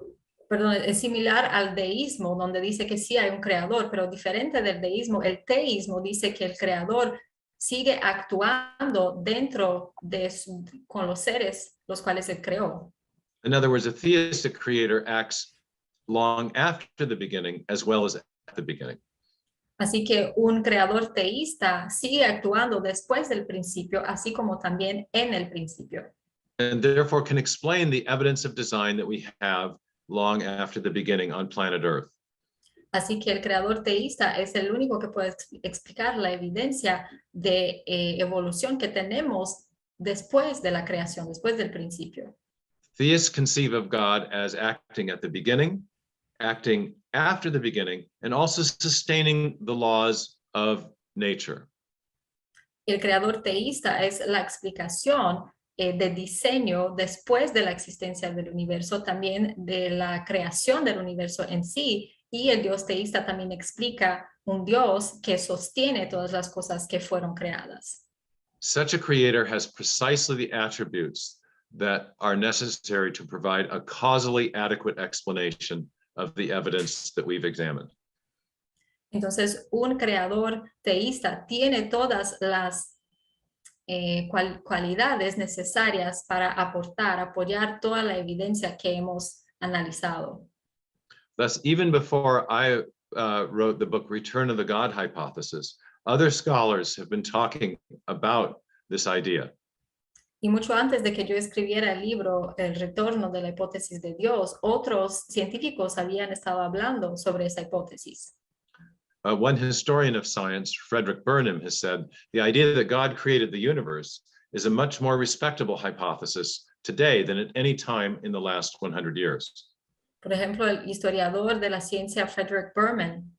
Perdón, es similar al deísmo, donde dice que sí hay un creador, pero diferente del deísmo, el teísmo dice que el creador sigue actuando dentro con los seres los cuales él creó. In other words, a theistic creator acts long after the beginning as well as at the beginning. Así que un creador teísta sigue actuando después del principio, así como también en el principio. And therefore can explain the evidence of design that we have long after the beginning on planet Earth. Así que el creador teísta es el único que puede explicar la evidencia de evolución que tenemos después de la creación, después del principio. Theists conceive of God as acting at the beginning, acting after the beginning, and also sustaining the laws of nature. El creador teísta es la explicación de diseño después de la existencia del universo, también de la creación del universo en sí, y el Dios teísta también explica un Dios que sostiene todas las cosas que fueron creadas. Such a creator has precisely the attributes that are necessary to provide a causally adequate explanation of the evidence that we've examined. Entonces, un creador teísta tiene todas las cualidades necesarias para apoyar toda la evidencia que hemos analizado. Thus, even before I wrote the book Return of the God Hypothesis, other scholars have been talking about this idea. Y mucho antes de que yo escribiera el libro El retorno de la hipótesis de Dios, otros científicos habían estado hablando sobre esa hipótesis. One historian of science, Frederick Burnham, has said, the idea that God created the universe is a much more respectable hypothesis today than at any time in the last 100 years. Por ejemplo, el historiador de la ciencia Frederick Berman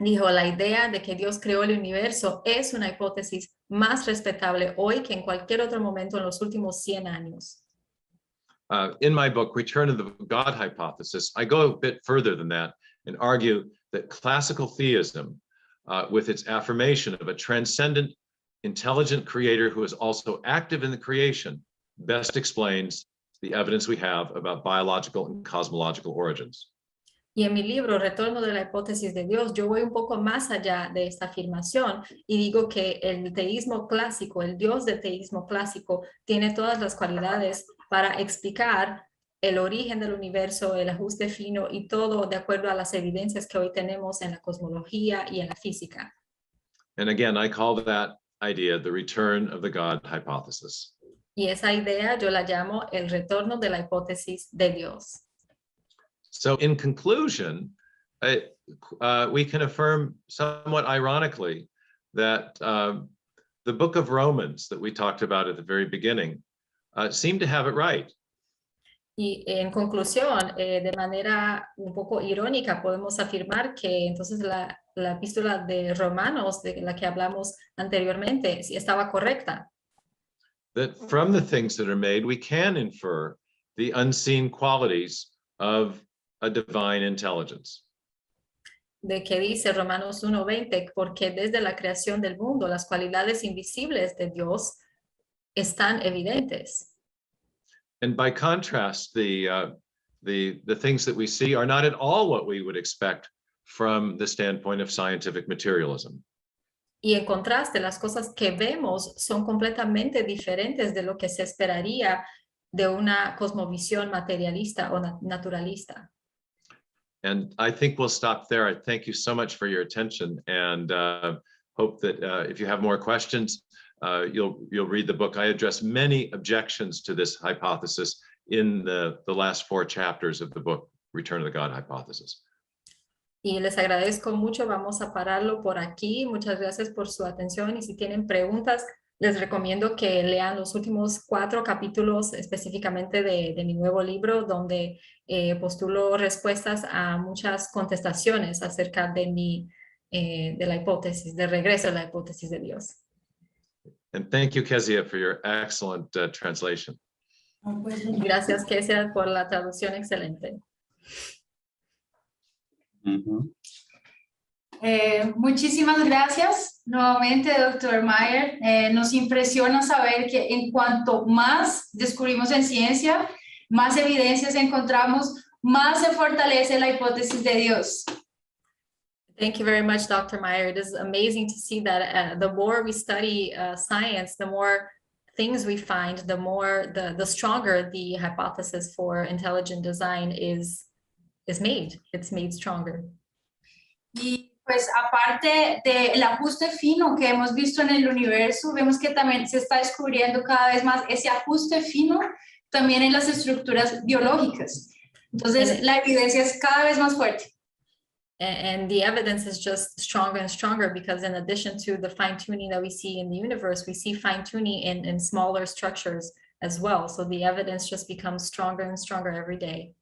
dijo, la idea de que Dios creó el universo es una hipótesis más respetable hoy que en cualquier otro momento en los últimos 100 años. In my book, Return of the God Hypothesis, I go a bit further than that and argue that classical theism, with its affirmation of a transcendent, intelligent creator who is also active in the creation, best explains the evidence we have about biological and cosmological origins. Y en mi libro, Retorno de la hipótesis de Dios, yo voy un poco más allá de esta afirmación y digo que el teísmo clásico, el Dios del teísmo clásico, tiene todas las cualidades para explicar el origen del universo, el ajuste fino y todo de acuerdo a las evidencias que hoy tenemos en la cosmología y en la física. And again, I call that idea the return of the God hypothesis. Y esa idea yo la llamo el retorno de la hipótesis de Dios. So in conclusion, we can affirm somewhat ironically that the book of Romans that we talked about at the very beginning seemed to have it right. Y en conclusión, de manera un poco irónica, podemos afirmar que entonces la epístola de Romanos, de la que hablamos anteriormente, sí estaba correcta. That from the things that are made, we can infer the unseen qualities of a divine intelligence. De que dice Romanos 1:20, porque desde la creación del mundo las cualidades invisibles de Dios están evidentes. And by contrast, the things that we see are not at all what we would expect from the standpoint of scientific materialism. Y en contraste, las cosas que vemos son completamente diferentes de lo que se esperaría de una cosmovisión materialista o naturalista. And I think we'll stop there. I thank you so much for your attention, and hope that if you have more questions, you'll read the book. I address many objections to this hypothesis in the last 4 chapters of the book, Return of the God Hypothesis. Y les agradezco mucho. Vamos a pararlo por aquí. Muchas gracias por su atención. Y si tienen preguntas, les recomiendo que lean los últimos 4 capítulos específicamente de mi nuevo libro, donde postulo respuestas a muchas contestaciones acerca de la hipótesis, de regreso a la hipótesis de Dios. And thank you, Kezia, for your excellent translation. Gracias, Kezia, por la traducción excelente. Muchísimas gracias nuevamente, doctor Meyer. Nos impresiona saber que en cuanto más descubrimos en ciencia, más evidencias encontramos, más se fortalece la hipótesis de Dios. Thank you very much, Dr. Meyer. It is amazing to see that the more we study science, the more things we find, the stronger the hypothesis for intelligent design is made. It's made stronger. Y pues aparte del ajuste fino que hemos visto en el universo, vemos que también se está descubriendo cada vez más ese ajuste fino también en las estructuras biológicas. Entonces la evidencia es cada vez más fuerte. And the evidence is just stronger and stronger, because in addition to the fine-tuning that we see in the universe, we see fine-tuning in smaller structures as well. So the evidence just becomes stronger and stronger every day.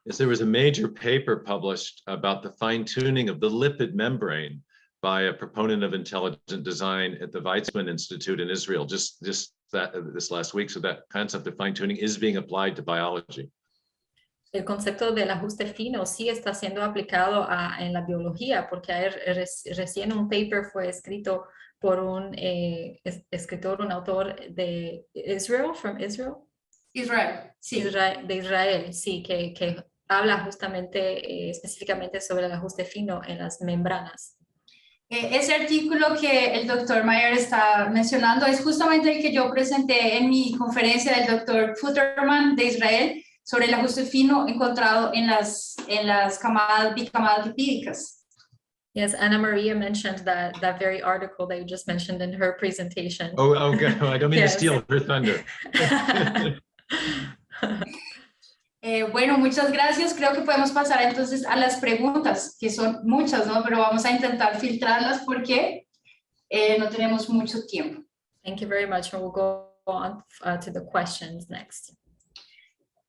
Yes, there was a major paper published about the fine-tuning of the lipid membrane by a proponent of intelligent design at the Weizmann Institute in Israel just this last week. So that concept of fine-tuning is being applied to biology. El concepto del ajuste fino sí está siendo aplicado en la biología, porque recién un paper fue escrito por un escritor, un autor de Israel, Sí. de Israel, sí, que habla justamente, específicamente sobre el ajuste fino en las membranas. Ese artículo que el doctor Meyer está mencionando es justamente el que yo presenté en mi conferencia del doctor Futterman de Israel, sobre el ajuste fino encontrado en las bicamadas lipídicas. Yes, Anna Maria mentioned that very article that you just mentioned in her presentation. Oh, okay. I don't mean Yes. to steal her thunder. Bueno, muchas gracias. Creo que podemos pasar entonces a las preguntas, que son muchas, ¿no? Pero vamos a intentar filtrarlas porque no tenemos mucho tiempo. Thank you very much. And we'll go on to the questions next.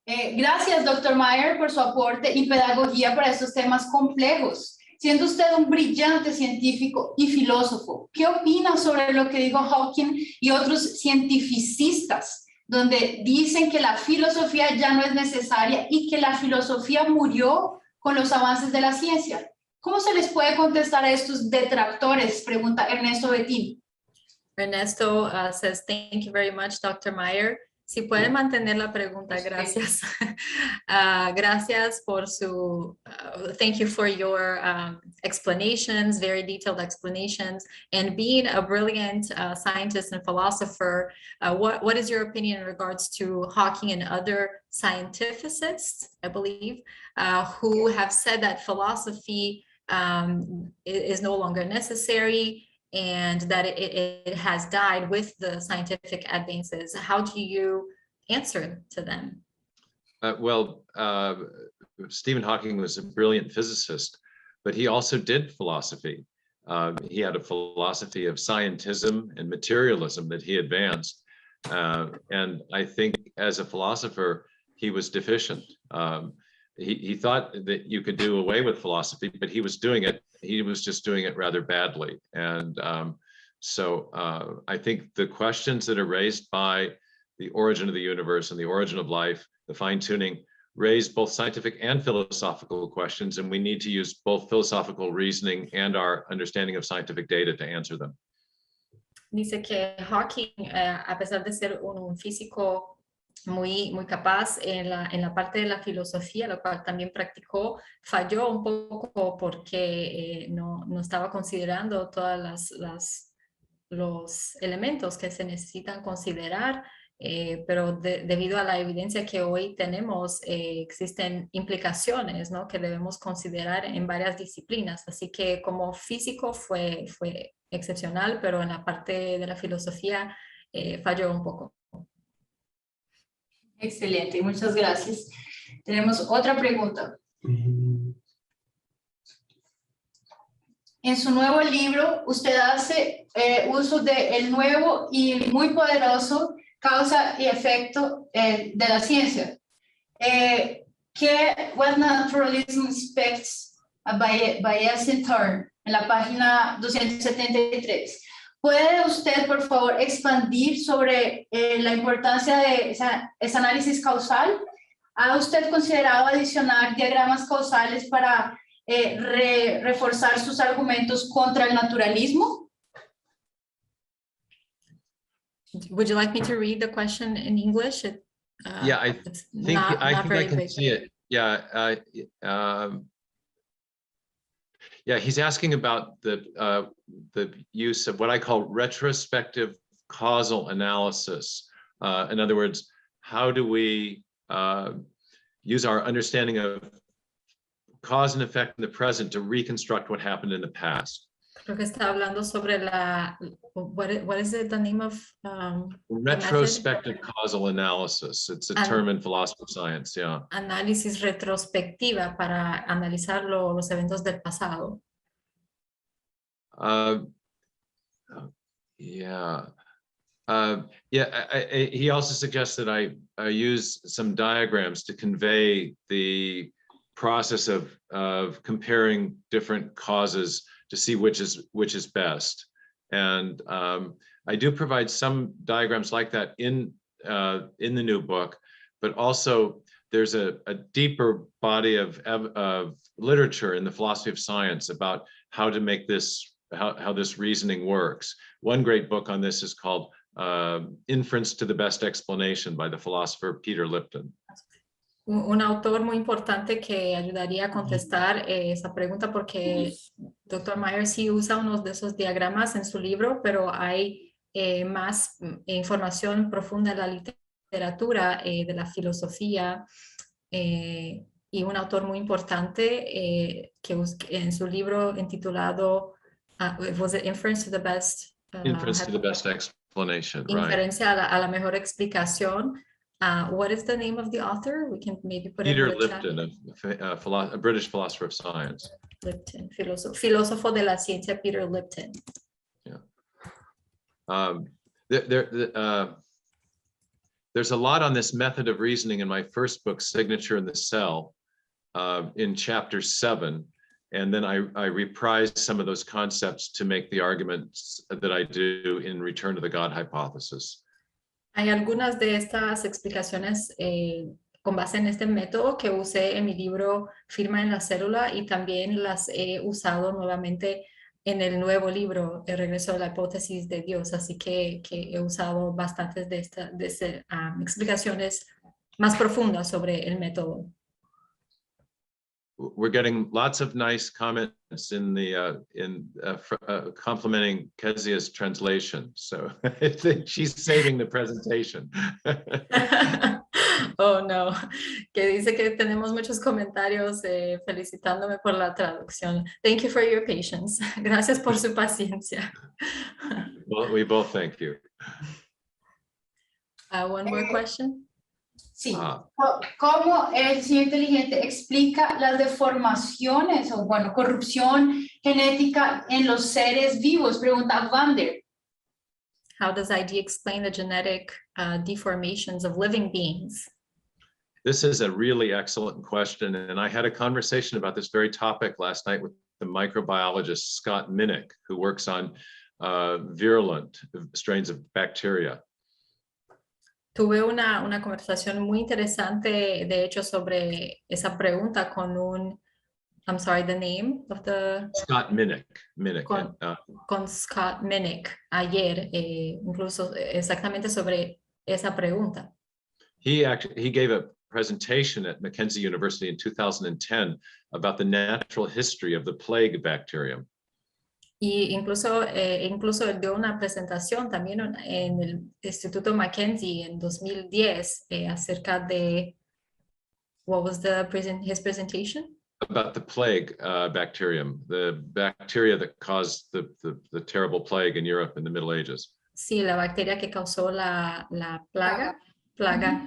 Gracias, doctor Meyer, por su aporte y pedagogía para estos temas complejos. Siendo usted un brillante científico y filósofo, ¿qué opina sobre lo que dijo Hawking y otros cientificistas, donde dicen que la filosofía ya no es necesaria y que la filosofía murió con los avances de la ciencia? ¿Cómo se les puede contestar a estos detractores? Pregunta Ernesto Betín. Ernesto says, thank you very much, Dr. Meyer. Si puede mantener la pregunta, gracias. Gracias por su, thank you for your explanations, very detailed explanations, and being a brilliant scientist and philosopher, what is your opinion in regards to Hawking and other scientificists, I believe, who have said that philosophy is no longer necessary, and that it has died with the scientific advances? How do you answer to them? Stephen Hawking was a brilliant physicist, but he also did philosophy. He had a philosophy of scientism and materialism that he advanced. And I think as a philosopher, he was deficient. He thought that you could do away with philosophy, but he was doing it. He was just doing it rather badly. And so I think the questions that are raised by the origin of the universe and the origin of life, the fine-tuning, raise both scientific and philosophical questions, and we need to use both philosophical reasoning and our understanding of scientific data to answer them. Dice que Hawking, a pesar de ser un físico muy capaz en la parte de la filosofía, lo cual también practicó, falló un poco porque no estaba considerando todas los elementos que se necesitan considerar, pero debido a la evidencia que hoy tenemos, existen implicaciones, ¿no?, que debemos considerar en varias disciplinas. Así que como físico fue excepcional, pero en la parte de la filosofía falló un poco. Excelente, muchas gracias. Tenemos otra pregunta. En su nuevo libro, usted hace uso del nuevo y muy poderoso causa y efecto de la ciencia. What naturalism expects by a turn, en la página 273. ¿Puede usted, por favor, expandir sobre la importancia de ese análisis causal? ¿Ha usted considerado adicionar diagramas causales para reforzar sus argumentos contra el naturalismo? Would you like me to read the question in English? Yeah, I think I can see it. Yeah. Yeah, he's asking about the use of what I call retrospective causal analysis. In other words, how do we use our understanding of cause and effect in the present to reconstruct what happened in the past? Creo que está hablando sobre what is it, the name of retrospective causal analysis. It's a term in philosophy of science, yeah. Análisis retrospectiva para analizar los eventos del pasado. He also suggests that I use some diagrams to convey the process of comparing different causes to see which is best. And I do provide some diagrams like that in the new book, but also there's a deeper body of literature in the philosophy of science about how to make this, how this reasoning works. One great book on this is called Inference to the Best Explanation by the philosopher Peter Lipton. Un autor muy importante que ayudaría a contestar esa pregunta, porque Dr. Meyer sí usa uno de esos diagramas en su libro, pero hay más información profunda de la literatura, de la filosofía, y un autor muy importante que en su libro intitulado was it Inference to the Best Inference to the Best Explanation, right? Inferencia a la mejor explicación. What is the name of the author? We can maybe put Peter it in the Lipton, a British philosopher of science. Lipton, filósofo de la ciencia, Peter Lipton. Yeah. there's a lot on this method of reasoning in my first book, Signature in the Cell, in chapter 7. And then I reprised some of those concepts to make the arguments that I do in Return to the God Hypothesis. Hay algunas de estas explicaciones con base en este método que usé en mi libro Firma en la Célula y también las he usado nuevamente en el nuevo libro, El Regreso de la hipótesis de Dios. Así que he usado bastantes de estas explicaciones más profundas sobre el método. We're getting lots of nice comments in the complimenting Kezia's translation. So I think she's saving the presentation. Oh no, que dice que tenemos muchos comentarios felicitándome por la traducción. Thank you for your patience. Gracias por su paciencia. Well, we both thank you. One more question. Sí. ¿Cómo el diseño inteligente explica las deformaciones o, bueno, corrupción genética en los seres vivos? Pregunta Vander. How does ID explain the genetic deformations of living beings? This is a really excellent question, and I had a conversation about this very topic last night with the microbiologist Scott Minnick, who works on virulent strains of bacteria. Tuve una conversación muy interesante, de hecho, sobre esa pregunta con I'm sorry, the name of the... Scott Minnick. Con Scott Minnick ayer, incluso exactamente sobre esa pregunta. He gave a presentation at Mackenzie University in 2010 about the natural history of the plague bacterium. Y incluso dio una presentación también en el Instituto Mackenzie en 2010 acerca de, what was his presentation? About the plague bacterium, the bacteria that caused the terrible plague in Europe in the Middle Ages. Sí, la bacteria que causó la plaga,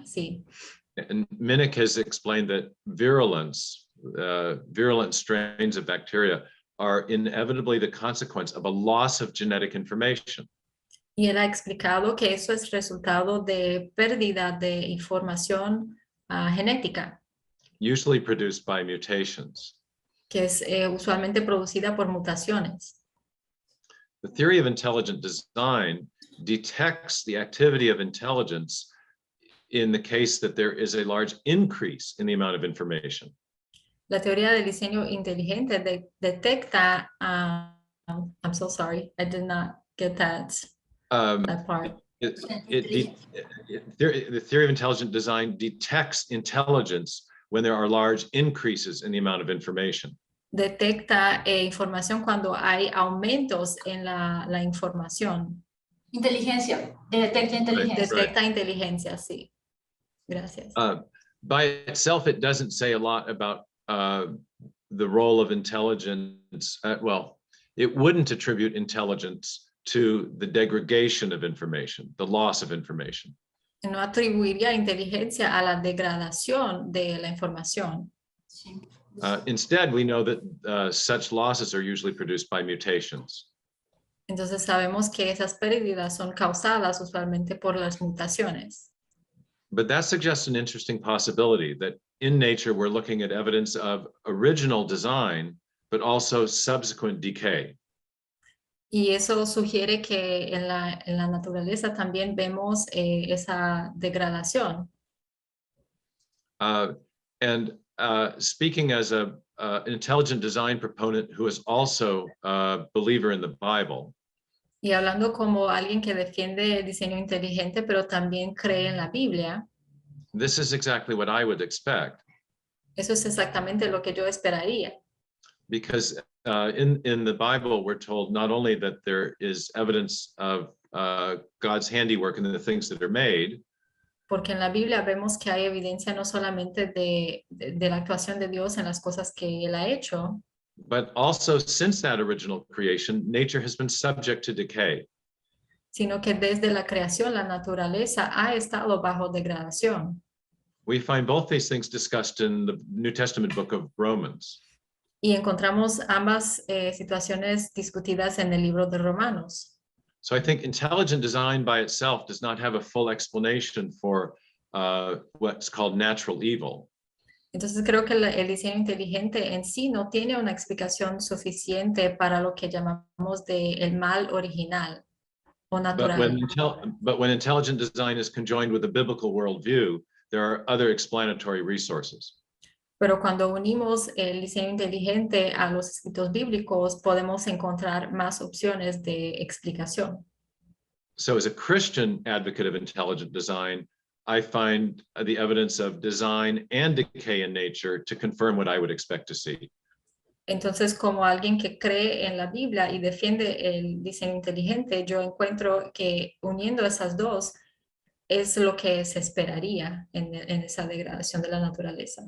sí. And Minnick has explained that virulent strains of bacteria are inevitably the consequence of a loss of genetic information. Y él ha explicado que eso es resultado de pérdida de información genética. Usually produced by mutations. Que es usualmente producida por mutaciones. The theory of intelligent design detects the activity of intelligence in the case that there is a large increase in the amount of information. La teoría del diseño inteligente detecta, I'm so sorry, I did not get that part. The theory of intelligent design detects intelligence when there are large increases in the amount of information. Detecta información cuando hay aumentos en la información. Inteligencia, detecta inteligencia. Detecta inteligencia, sí. Gracias. By itself, it doesn't say a lot about the role of intelligence. Well, it wouldn't attribute intelligence to the degradation of information, the loss of information. No atribuiría inteligencia a la degradación de la información. Instead, we know that such losses are usually produced by mutations. Entonces sabemos que esas pérdidas son causadas usualmente por las mutaciones. But that suggests an interesting possibility that in nature, we're looking at evidence of original design, but also subsequent decay. Y eso sugiere que en la naturaleza también vemos esa degradación. Speaking as an intelligent design proponent who is also a believer in the Bible. Y hablando como alguien que defiende el diseño inteligente, pero también cree en la Biblia. This is exactly what I would expect. Eso es exactamente lo que yo esperaría. Because in the Bible, we're told not only that there is evidence of God's handiwork in the things that are made. Porque en la Biblia vemos que hay evidencia no solamente de la actuación de Dios en las cosas que Él ha hecho. But also since that original creation, nature has been subject to decay. Sino que desde la creación la naturaleza ha estado bajo degradación. We find both these things discussed in the New Testament book of Romans. Y encontramos ambas situaciones discutidas en el libro de Romanos. So I think intelligent design by itself does not have a full explanation for what's called natural evil. Entonces creo que el diseño inteligente en sí no tiene una explicación suficiente para lo que llamamos de el mal original o natural. But when intelligent design is conjoined with a biblical worldview, there are other explanatory resources. Pero cuando unimos el diseño inteligente a los escritos bíblicos, podemos encontrar más opciones de explicación. So as a Christian advocate of intelligent design, I find the evidence of design and decay in nature to confirm what I would expect to see. Entonces, como alguien que cree en la Biblia y defiende el diseño inteligente, yo encuentro que uniendo esas dos es lo que se esperaría en esa degradación de la naturaleza.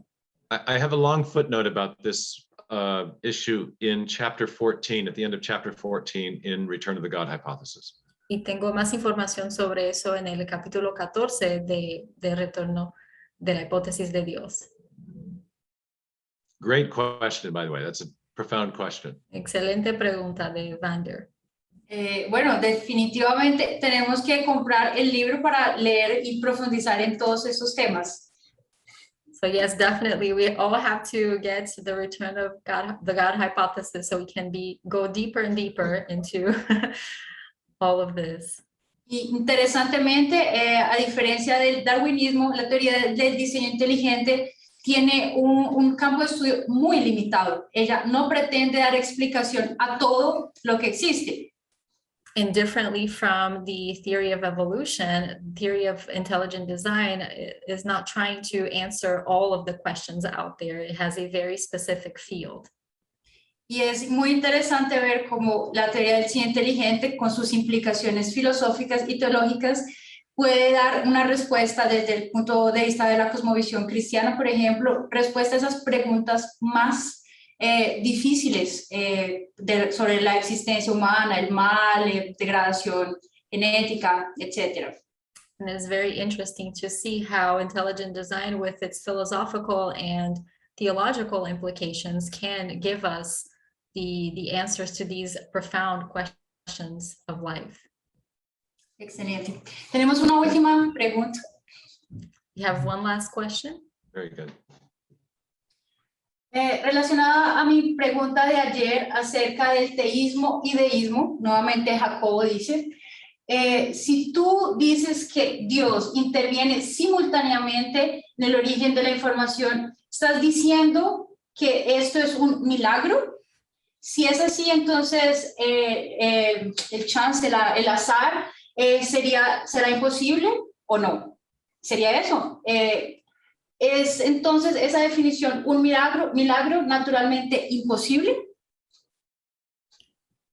I have a long footnote about this issue in chapter 14, at the end of chapter 14 in Return of the God Hypothesis. Y tengo más información sobre eso en el capítulo 14 de Retorno de la Hipótesis de Dios. Great question, by the way. That's a profound question. Excelente pregunta de Vander. Bueno, definitivamente tenemos que comprar el libro para leer y profundizar en todos esos temas. So yes, definitely, we all have to get the Return of the God Hypothesis so we can go deeper and deeper into all of this. Y interesantemente, a diferencia del darwinismo, la teoría del diseño inteligente tiene un campo de estudio muy limitado. Ella no pretende dar explicación a todo lo que existe. And differently from the theory of evolution, theory of intelligent design is not trying to answer all of the questions out there. It has a very specific field. Y es muy interesante ver cómo la teoría del diseño inteligente, con sus implicaciones filosóficas y teológicas, puede dar una respuesta desde el punto de vista de la cosmovisión cristiana, por ejemplo, respuesta a esas preguntas más difíciles sobre la existencia humana, el mal, degradación genética, etc. And it's very interesting to see how intelligent design, with its philosophical and theological implications, can give us the answers to these profound questions of life. Excelente. Tenemos una última pregunta. You have one last question? Very good. Relacionada a mi pregunta de ayer acerca del teísmo y deísmo, nuevamente Jacobo dice, si tú dices que Dios interviene simultáneamente en el origen de la información, ¿estás diciendo que esto es un milagro? Si es así, entonces el chance, el azar, ¿será imposible o no? ¿Sería eso? ¿Es entonces esa definición un milagro naturalmente imposible?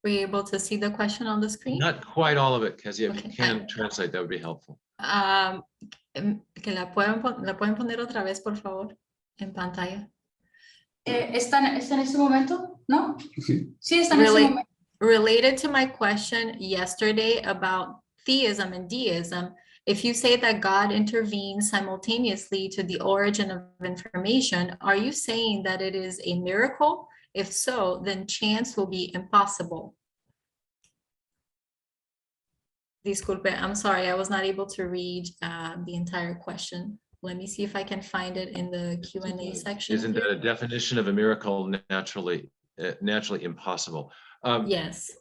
Were you able to see the question on the screen? Not quite all of it, Kezia. If Okay. you can translate, that would be helpful. Que la pueden poner otra vez, por favor, en pantalla. ¿Está en este momento? ¿No? Sí, está en este momento. Related to my question yesterday about theism and deism, if you say that God intervenes simultaneously to the origin of information, are you saying that it is a miracle? If so, then chance will be impossible. Disculpe, I'm sorry, I was not able to read the entire question. Let me see if I can find it in the Q&A section. Isn't it a definition of a miracle naturally impossible? Yes.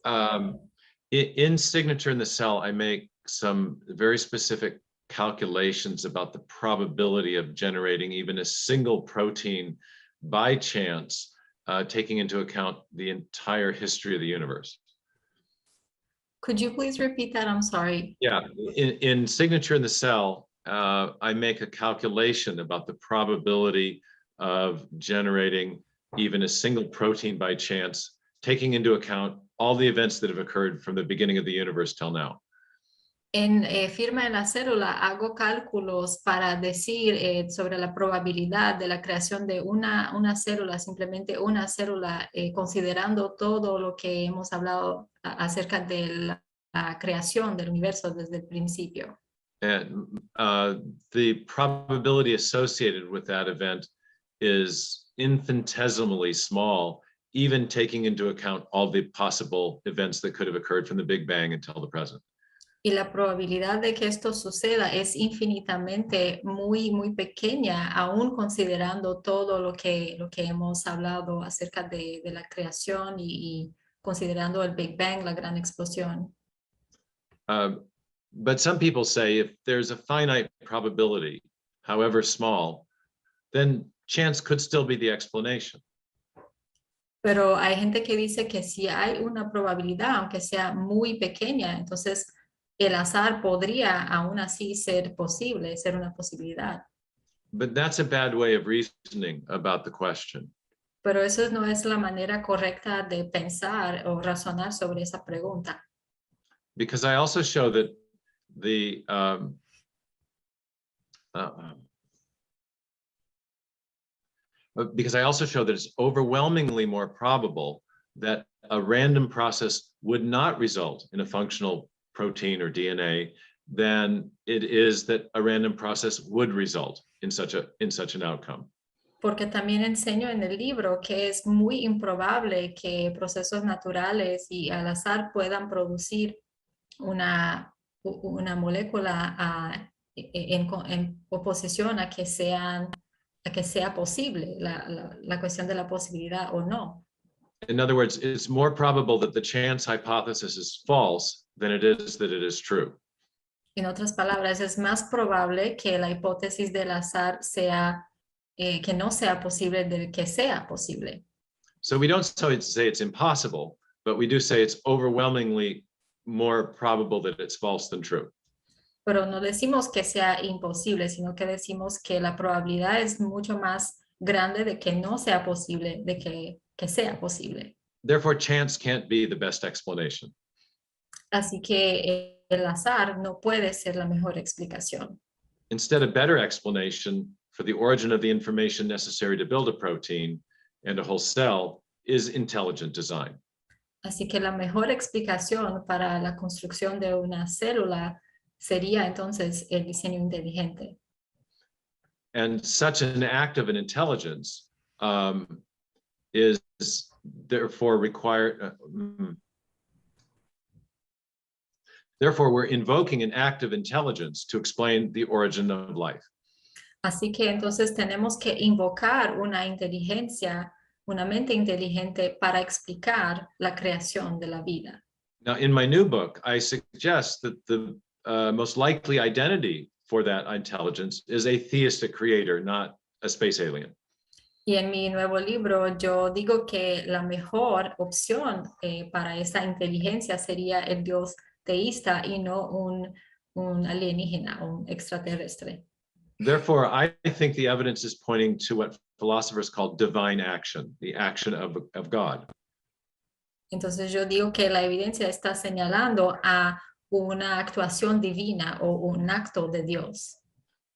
In Signature in the Cell, I make some very specific calculations about the probability of generating even a single protein by chance, taking into account the entire history of the universe. Could you please repeat that? I'm sorry. Yeah, in Signature in the Cell, I make a calculation about the probability of generating even a single protein by chance, taking into account all the events that have occurred from the beginning of the universe till now. En Firma de la Célula hago cálculos para decir sobre la probabilidad de la creación de una célula, simplemente una célula, considerando todo lo que hemos hablado acerca de la creación del universo desde el principio. And the probability associated with that event is infinitesimally small, even taking into account all the possible events that could have occurred from the Big Bang until the present. Y la probabilidad de que esto suceda es infinitamente muy pequeña, aún considerando todo lo que hemos hablado acerca de la creación y considerando el Big Bang, la gran explosión. But some people say if there's a finite probability, however small, then chance could still be the explanation. Pero hay gente que dice que si hay una probabilidad, aunque sea muy pequeña, entonces el azar podría aún así ser posible, ser una posibilidad. But that's a bad way of reasoning about the question. Pero eso no es la manera correcta de pensar o razonar sobre esa pregunta. Because I also show that because I also show that it's overwhelmingly more probable that a random process would not result in a functional protein or DNA than it is that a random process would result in such an outcome. Porque también enseño en el libro que es muy improbable que procesos naturales y al azar puedan producir una molécula en oposición a que sea posible, la cuestión de la posibilidad o no. In other words, it's more probable that the chance hypothesis is false than it is that it is true. En otras palabras, es más probable que la hipótesis del azar sea que no sea posible del que sea posible. So we don't say it's impossible, but we do say it's overwhelmingly more probable that it's false than true. Pero no decimos que sea imposible, sino que decimos que la probabilidad es mucho más grande de que no sea posible, de que sea posible. Therefore, chance can't be the best explanation. Así que el azar no puede ser la mejor explicación. Instead, a better explanation for the origin of the information necessary to build a protein and a whole cell is intelligent design. Así que la mejor explicación para la construcción de una célula sería entonces el diseño inteligente. And such an act of an intelligence is therefore required. Therefore, we're invoking an act of intelligence to explain the origin of life. Así que entonces tenemos que invocar una inteligencia, una mente inteligente para explicar la creación de la vida. Now, in my new book, I suggest that the most likely identity for that intelligence is a theistic creator, not a space alien. Y en mi nuevo libro yo digo que la mejor opción para esa inteligencia sería el Dios teísta y no un alienígena, un extraterrestre. Therefore, I think the evidence is pointing to what philosophers call divine action, the action of God. Entonces yo digo que la evidencia está señalando a una actuación divina o un acto de Dios.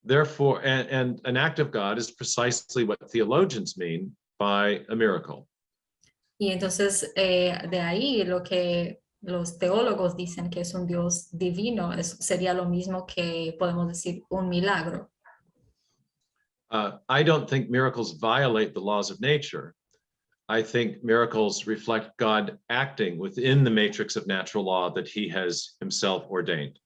Therefore, and an act of God is precisely what theologians mean by a miracle. Y entonces de ahí lo que los teólogos dicen que es un Dios divino sería lo mismo que podemos decir un milagro. I don't think miracles violate the laws of nature. I think miracles reflect God acting within the matrix of natural law that he has himself ordained.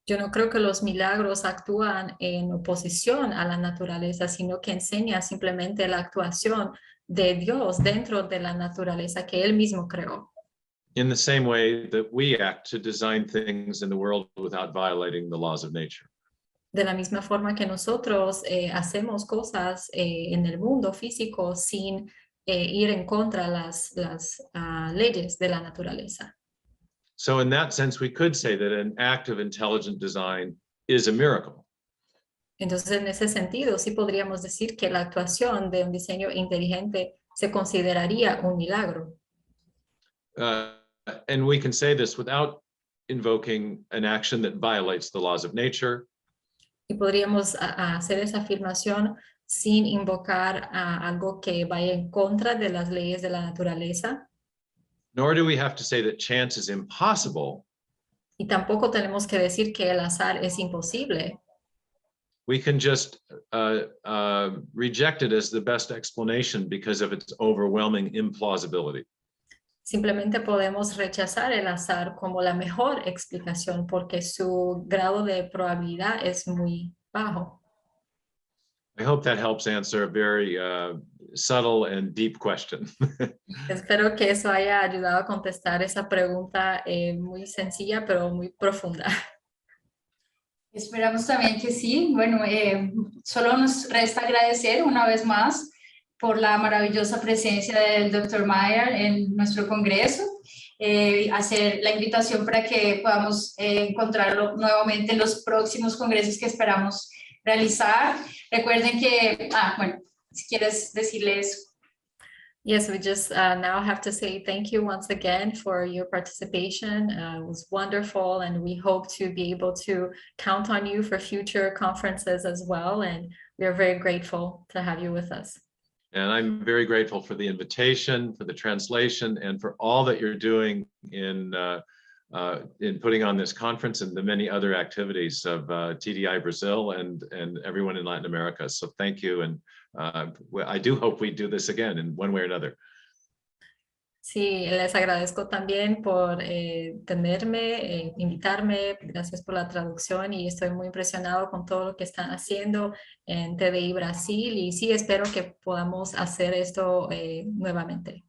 Yo no creo que los milagros actúan en oposición a la naturaleza, sino que enseña simplemente la actuación de Dios dentro de la naturaleza que él mismo creó. In the same way that we act to design things in the world without violating the laws of nature. De la misma forma que nosotros hacemos cosas en el mundo físico sin ir en contra las leyes de la naturaleza. So in that sense, we could say that an act of intelligent design is a miracle. Entonces, en ese sentido, sí podríamos decir que la actuación de un diseño inteligente se consideraría un milagro. And we can say this without invoking an action that violates the laws of nature. Y podríamos hacer esa afirmación sin invocar algo que vaya en contra de las leyes de la naturaleza. Nor do we have to say that chance is impossible. Y tampoco tenemos que decir que el azar es imposible. we can just reject it as the best explanation because of its overwhelming implausibility. Simplemente podemos rechazar el azar como la mejor explicación porque su grado de probabilidad es muy bajo. I hope that helps answer a very subtle and deep question. Espero que eso haya ayudado a contestar esa pregunta muy sencilla pero muy profunda. Esperamos también que sí. Bueno, solo nos resta agradecer una vez más por la maravillosa presencia del Dr. Meyer en nuestro congreso, hacer la invitación para que podamos encontrarlo nuevamente en los próximos congresos que esperamos realizar. Recuerden que, bueno, si quieres decirles. Yes, we just now have to say thank you once again for your participation. It was wonderful, and we hope to be able to count on you for future conferences as well. And we are very grateful to have you with us. And I'm very grateful for the invitation, for the translation, and for all that you're doing in putting on this conference and the many other activities of TDI Brazil and everyone in Latin America. So thank you, and I do hope we do this again in one way or another. Sí, les agradezco también por tenerme, invitarme. Gracias por la traducción y estoy muy impresionado con todo lo que están haciendo en TDI Brasil y sí, espero que podamos hacer esto nuevamente.